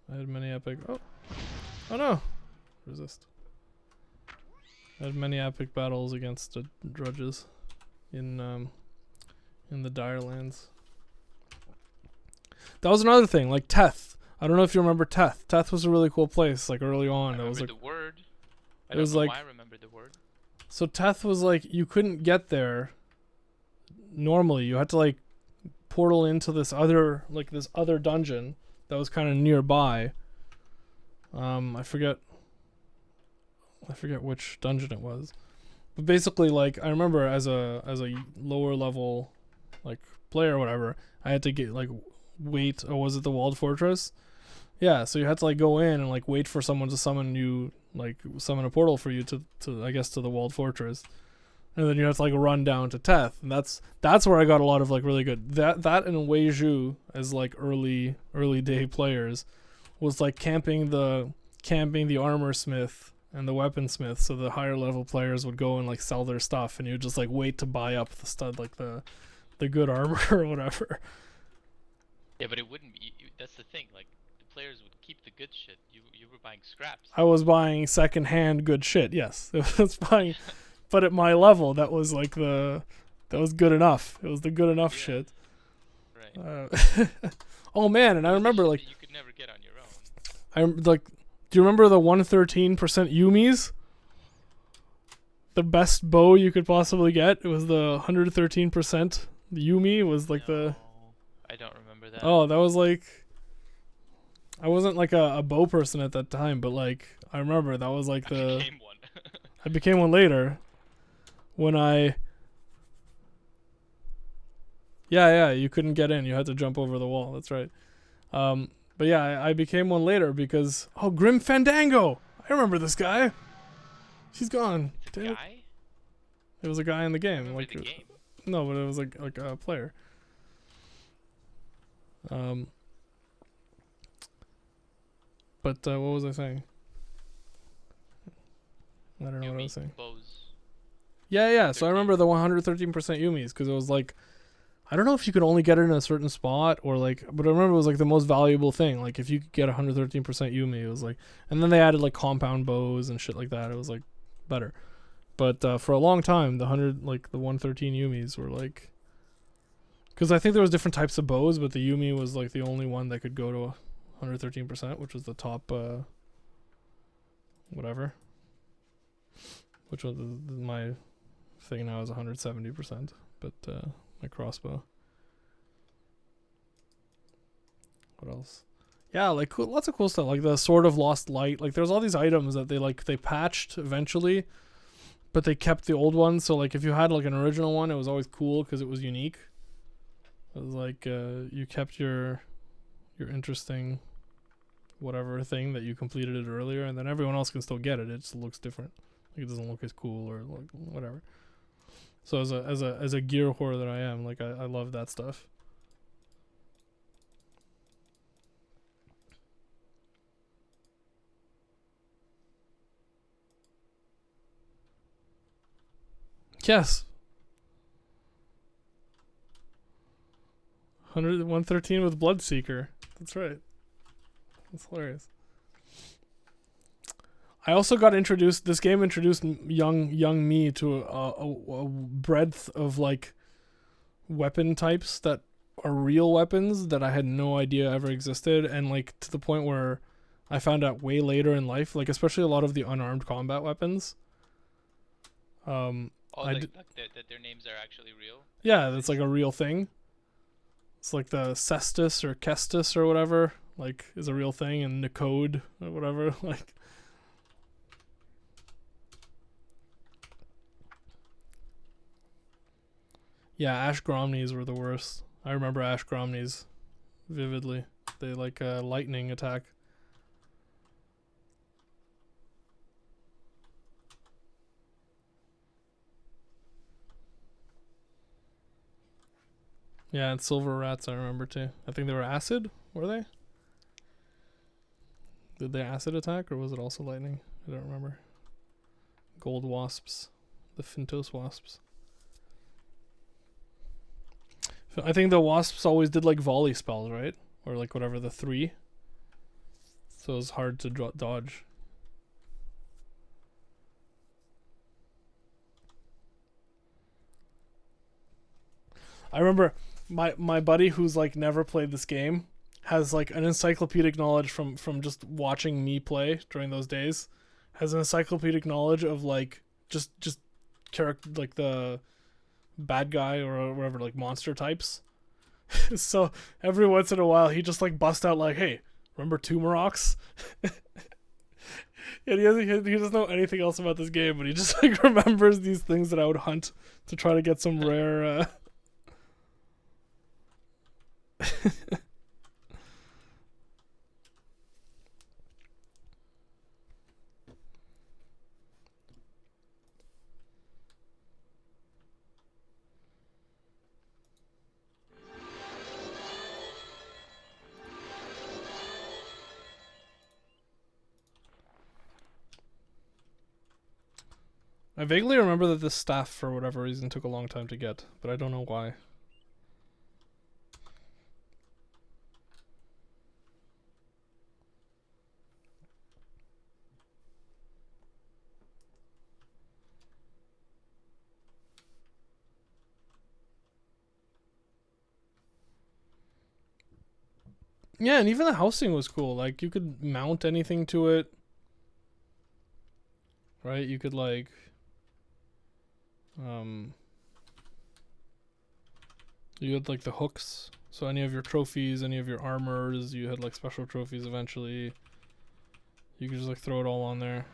I had many epic. Oh no, resist. I had many epic battles against the drudges in the Dire Lands. That was another thing, like Teth. I don't know if you remember Teth. Teth was a really cool place, like early on. I It was remember like the word. I it don't was know like why I remember the word. so Teth was like you couldn't get there normally. You had to like portal into this other dungeon that was kind of nearby. I forget which dungeon it was. But basically, like I remember as a lower level like player or whatever, I had to get like wait. Or was it the Walled Fortress? Yeah, so you had to like go in and like wait for someone to summon you, like summon a portal for you to I guess to the Walled Fortress, and then you have to like run down to Teth, and that's where I got a lot of like really good that and Weiju as like early day players was like camping the armor smith and the weaponsmith, so the higher level players would go and like sell their stuff, and you would just like wait to buy up the stud like the good armor or whatever. Yeah, but it wouldn't be. That's the thing. Like the players would keep the good shit. You were buying scraps. I was buying secondhand good shit. Yes, it was buying, but at my level, that was like that was good enough. It was the good enough shit. Right. Oh man, and I remember like you could never get on your own. Do you remember the 113% Yumis? The best bow you could possibly get. It was the 113%. The Yumi was like No, I don't remember that. Oh, that was like. I wasn't like a bow person at that time, but like I remember that was like I became one. I became one later. When I. Yeah, you couldn't get in. You had to jump over the wall. That's right. But yeah, I became one later because Grim Fandango. I remember this guy. He's gone. It's a Damn it. guy? It was a guy in the I game. remember Like the game. no, but it was like a player. But what was I saying? I don't know what I was saying. Bows. Yeah. So I remember the 113% Yumis because it was like, I don't know if you could only get it in a certain spot or like, but I remember it was like the most valuable thing. Like if you could get 113% Yumi, it was like, and then they added like compound bows and shit like that. It was like better. But for a long time, the 113 Yumis were like, because I think there was different types of bows, but the Yumi was like the only one that could go to 113%, which was the top, whatever. Which was my thing now is 170%, but my crossbow. What else? Yeah, like cool, lots of cool stuff, like the Sword of Lost Light. Like there's all these items that they patched eventually, but they kept the old ones. So like if you had like an original one, it was always cool because it was unique. It was like you kept your interesting whatever thing that you completed it earlier, and then everyone else can still get it. It just looks different. Like it doesn't look as cool or like whatever. So as a gear whore that I am, like I love that stuff. Yes. 113 with Bloodseeker. That's right. That's hilarious. I also got introduced. This game introduced young me to a breadth of like weapon types that are real weapons that I had no idea ever existed, and like to the point where I found out way later in life, like especially a lot of the unarmed combat weapons. That their names are actually real? Yeah, that's like a real thing. It's like the Cestus or Kestus or whatever, like is a real thing, and Nicode or whatever, like. Yeah, Ash Gromnies were the worst. I remember Ash Gromnies vividly. They like a lightning attack. Yeah, and Silver Rats I remember too. I think they were acid, were they? Did they acid attack or was it also lightning? I don't remember. Gold Wasps. The Fintos Wasps. I think the Wasps always did like volley spells, right? Or like whatever, the 3. So it was hard to dodge. I remember my buddy who's like never played this game has like an encyclopedic knowledge from just watching me play during those days. Has an encyclopedic knowledge of like just character like the bad guy or whatever like monster types. So every once in a while he just like bust out like, "Hey, remember Tumorox?" And he doesn't know anything else about this game, but he just like remembers these things that I would hunt to try to get some rare. I vaguely remember that this staff, for whatever reason, took a long time to get, but I don't know why. Yeah, and even the housing was cool. Like, you could mount anything to it. Right? You could, like... You had, like, the hooks. So any of your trophies, any of your armors, you had, like, special trophies eventually. You could just, like, throw it all on there.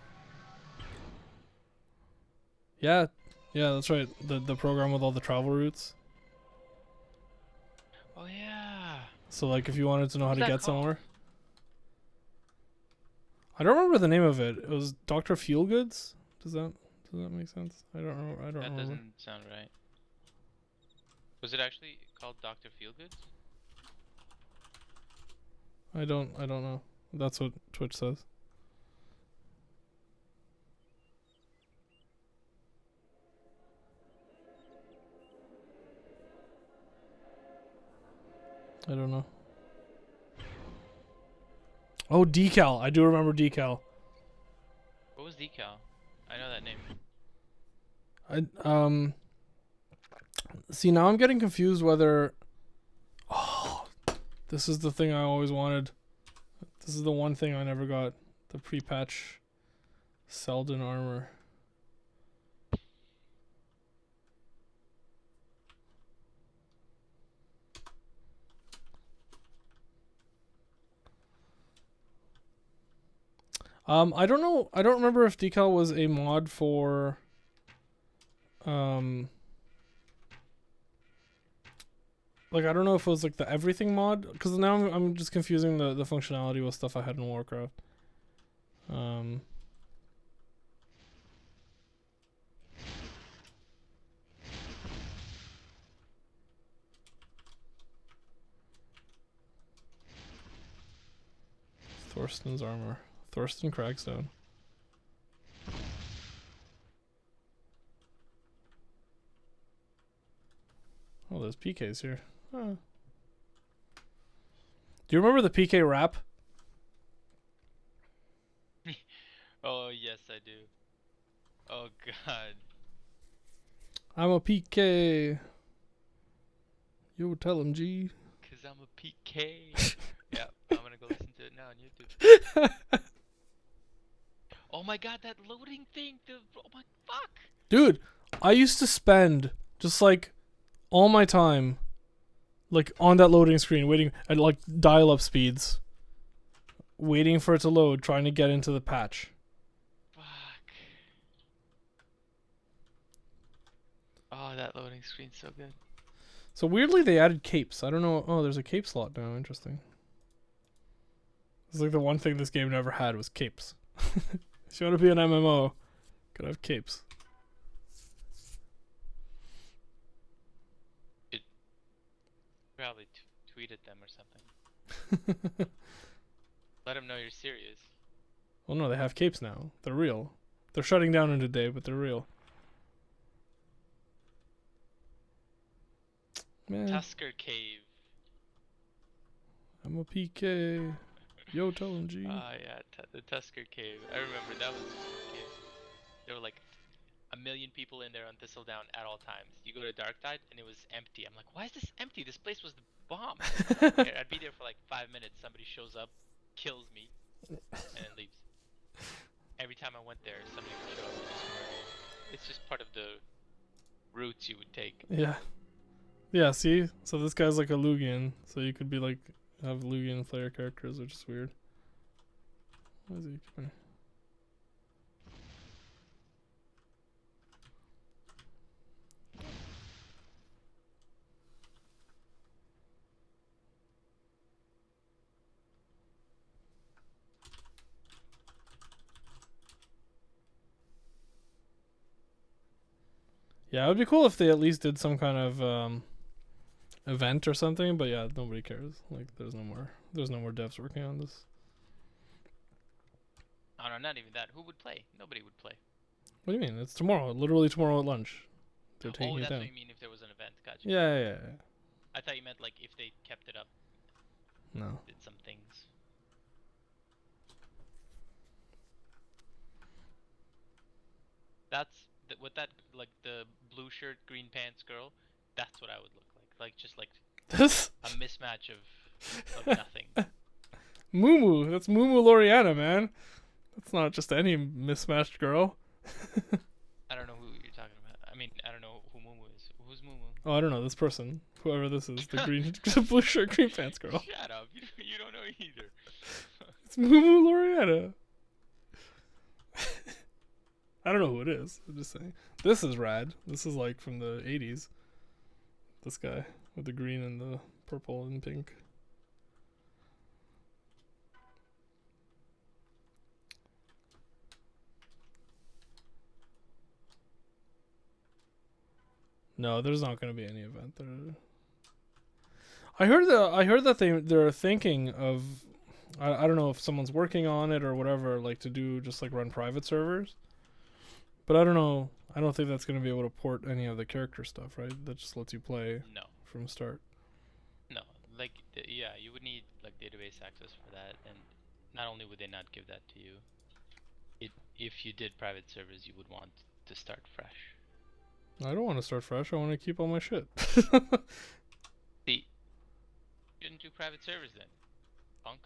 Yeah. Yeah, that's right. The program with all the travel routes. Oh yeah. So, like, if you wanted to know how What's to that get called? somewhere... I don't remember the name of it. It was Dr. Feelgoods? Does that make sense? I don't remember. That remember. doesn't sound right. Was it actually called Dr. Feelgood? I don't know. That's what Twitch says. I don't know. Oh, Decal. I do remember Decal. What was Decal? I know that name. See, now I'm getting confused whether... Oh, this is the thing I always wanted. This is the one thing I never got. The pre-patch Selden armor. I don't know. I don't remember if Decal was a mod for... Like, I don't know if it was like the everything mod, because now I'm just confusing the functionality with stuff I had in Warcraft. Thorsten's armor. Thorsten Cragstone. Oh, there's PKs here. Huh. Do you remember the PK rap? Oh yes, I do. Oh god. I'm a PK. Yo, tell him, G. Cause I'm a PK. Yeah, I'm gonna go listen to it now on YouTube. Oh my god, that loading thing! Oh my fuck! Dude, I used to spend just like all my time like on that loading screen waiting at like dial-up speeds. Waiting for it to load, trying to get into the patch. Fuck. Oh, that loading screen's so good. So weirdly they added capes. I don't know. Oh, there's a cape slot now. Interesting. It's like the one thing this game never had was capes. If you want to be an MMO, gotta have capes. Probably tweet at them or something. Let them know you're serious. Well, no, they have capes now. They're real. They're shutting down in a day, but they're real. Man, Tusker Cave. I'm a PK. Yo, tell him, G. Ah, yeah, the Tusker Cave. I remember that was a cave. They were like a million people in there on Thistledown at all times. You go to Darktide and it was empty. I'm like, why is this empty? This place was the bomb. I'd be there for like 5 minutes. Somebody shows up, kills me, and then leaves. Every time I went there, somebody would show up and just murder you. It's just part of the routes you would take. Yeah. Yeah, see? So this guy's like a Lugian, so you could be like, have Lugian player characters, which is weird. What is he doing? Yeah, it would be cool if they at least did some kind of event or something, but yeah, nobody cares. Like there's no more devs working on this. Oh no, not even that. Who would play? Nobody would play. What do you mean? It's tomorrow. Literally tomorrow at lunch. They're taking it that's down. what you mean if there was an event. Gotcha. Yeah. I thought you meant like if they kept it up. No. Did some things. That's with that like the blue shirt, green pants girl. That's what I would look like. Like just like This a mismatch of nothing. Mumu. That's Mumu Loriana, man. That's not just any mismatched girl. I don't know who you're talking about. I mean, I don't know who Mumu is. Who's Mumu? Oh, I don't know this person. Whoever this is, the green, the blue shirt, green pants girl. Shut up. You don't know either. It's Mumu Loriana. I don't know who it is. I'm just saying. This is rad. This is like from the 80s. This guy with the green and the purple and pink. No, there's not going to be any event there. I heard that they're thinking of I don't know if someone's working on it or whatever, like to do just like run private servers. But I don't know. I don't think that's going to be able to port any of the character stuff, right? That just lets you play from start. No, like yeah, you would need like database access for that, and not only would they not give that to you, if you did private servers, you would want to start fresh. I don't want to start fresh. I want to keep all my shit. See, you shouldn't do private servers then, punk.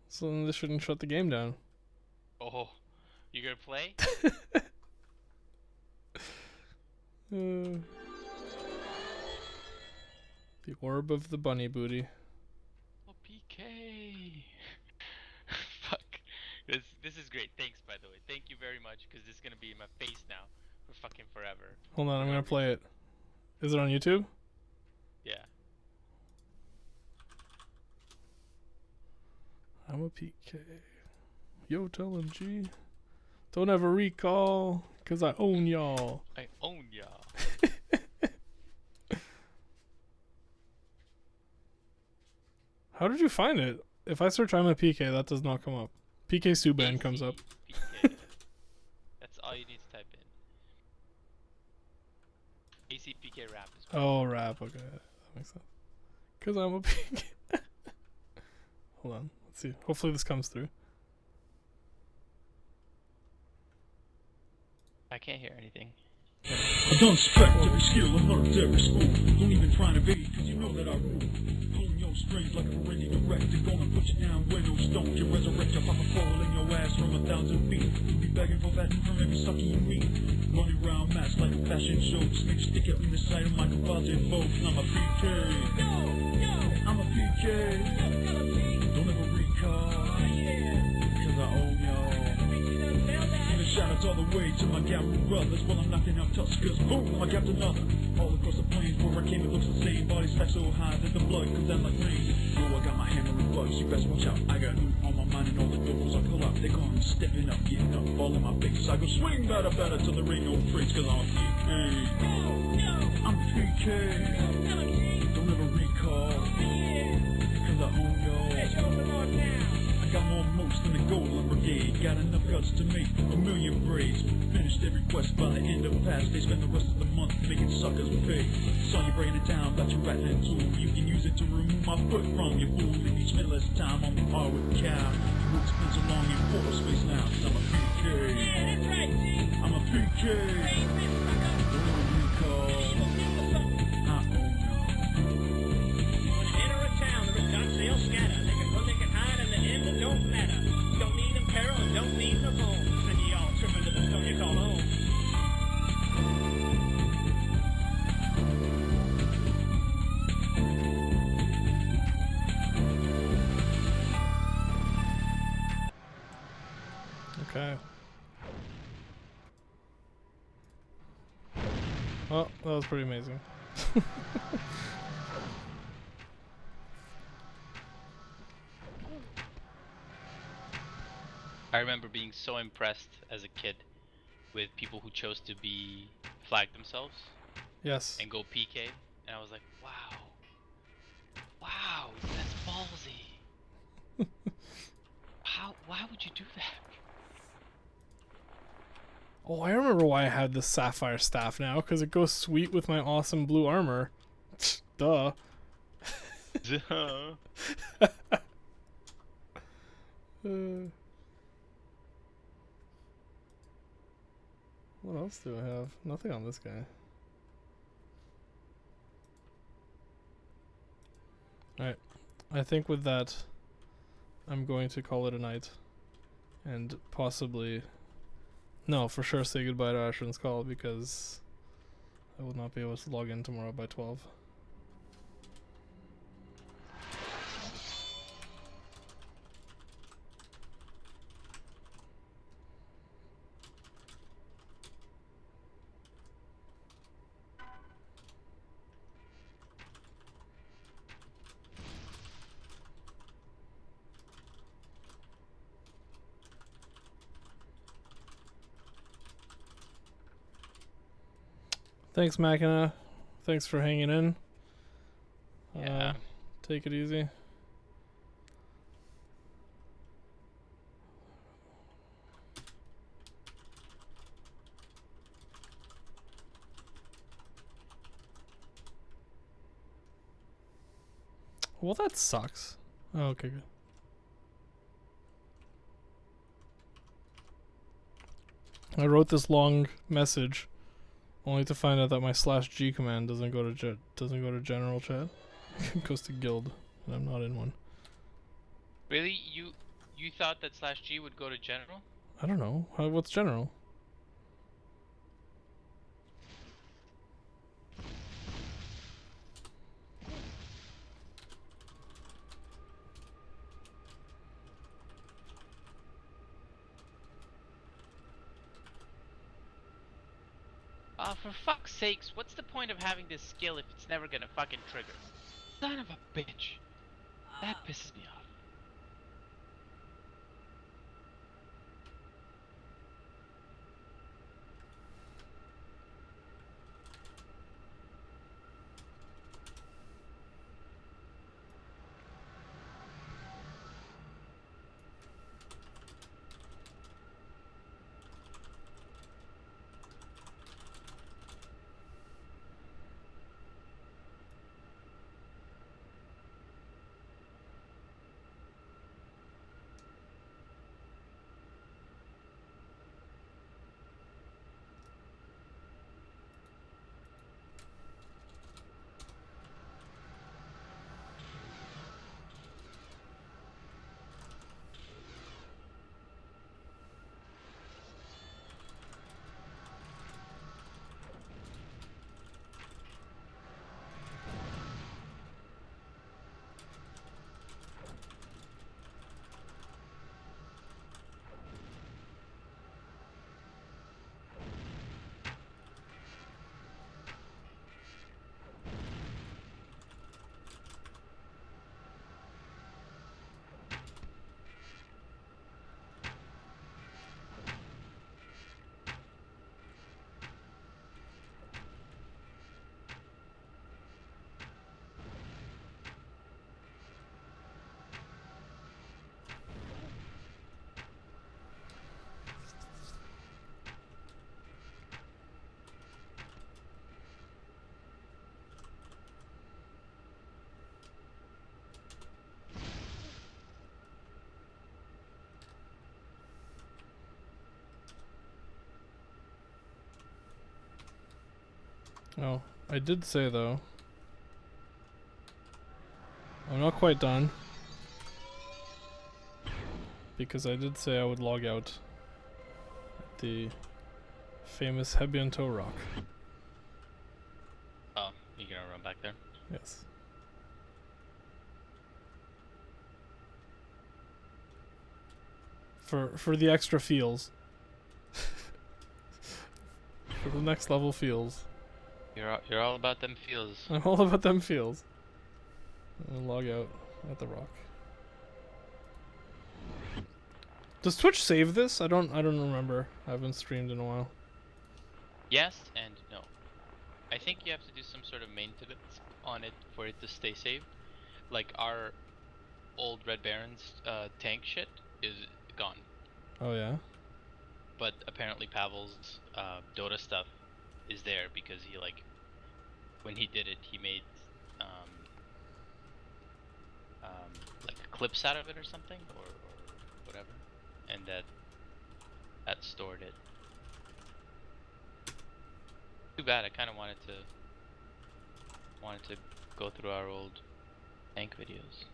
So then they shouldn't shut the game down. Oh, you gonna play? The orb of the bunny booty. Oh, PK. Fuck. This is great. Thanks, by the way. Thank you very much, because this is gonna be in my face now for fucking forever. Hold on, I'm gonna play it. Is it on YouTube? Yeah. I'm a PK. Yo, tell him, G. Don't ever recall, cause I own y'all. I own y'all. How did you find it? If I search I'm a PK, that does not come up. PK Subban comes up. PK. That's all you need to type in. ACPK rap is Oh, rap. Okay, that makes sense. Cause I'm a PK. Hold on. Let's see. Hopefully this comes through. I can't hear anything. I don't expect every skill and learned every school. Don't even try to be, cause you know that I rule. Pulling your strings like a Randy direct. And gonna put you down where no stone can resurrect your papa falling your ass from 1,000 feet. Be begging for that from every sucker you meet. Running around match like a fashion show. Snake stick out in the side of my composite boat. I'm a PK. I'm a PK. Don't ever recall. Cause I own y'all. Shout-outs all the way to my Gamma brothers while I'm knocking out Tuskers. Boom, I got another. All across the plains where I came, it looks the same. Body stacked so high that the blood comes down like rain. Oh, I got my hammer and bugs, you best watch out. I got loot on my mind and all the doors I pull out. They call me stepping up, getting up, all in my face. I go swing, batter, batter till there ain't no trace, cause I'm PK. I'm PK. Don't ever recall. Cause I own y'all. Got more moats than the Golden Brigade. Got enough guts to make 1,000,000 braids. Finished every quest by the end of past day. Spent the rest of the month making suckers pay. Saw you breaking it down, got your rattling tool. You can use it to remove my foot from your fool. If you spend less time on the R with cow, you won't spend so long in water space now. Cause I'm a PK. I'm a BK. Enter a town, the dots they'll scatter. They can run, they can hide, and the end it don't matter. Don't need apparel and don't need no home. And you all tripping to the stone you call home. Okay. Well, that was pretty amazing. I remember being so impressed as a kid with people who chose to be flag themselves Yes. and go PK, and I was like, wow, wow, that's ballsy. Why would you do that? Oh, I remember why I had the sapphire staff now, because it goes sweet with my awesome blue armor. Duh. What else do I have? Nothing on this guy. Alright. I think with that, I'm going to call it a night. And possibly... No, for sure say goodbye to Asheron's call, because I will not be able to log in tomorrow by 12. Thanks, Machina. Thanks for hanging in. Yeah. Take it easy. Well, that sucks. Oh, okay, good. I wrote this long message only to find out that my /G command doesn't go to general chat. It goes to guild, and I'm not in one. Really? You thought that /G would go to general? I don't know. What's general? For fuck's sakes, what's the point of having this skill if it's never gonna fucking trigger? Son of a bitch. That pisses me off. Oh, I did say though. I'm not quite done. Because I did say I would log out at the famous Hebianto Rock. Oh, you're gonna run back there? Yes. For the extra feels. For the next level feels. You're all about them feels. I'm all about them feels. And log out at the rock. Does Twitch save this? I don't remember. I haven't streamed in a while. Yes and no. I think you have to do some sort of maintenance on it for it to stay saved. Like our old Red Baron's tank shit is gone. Oh yeah? But apparently Pavel's Dota stuff is there because he like when he did it he made like clips out of it or something or whatever, and that stored it. Too bad. I kind of wanted to go through our old tank videos.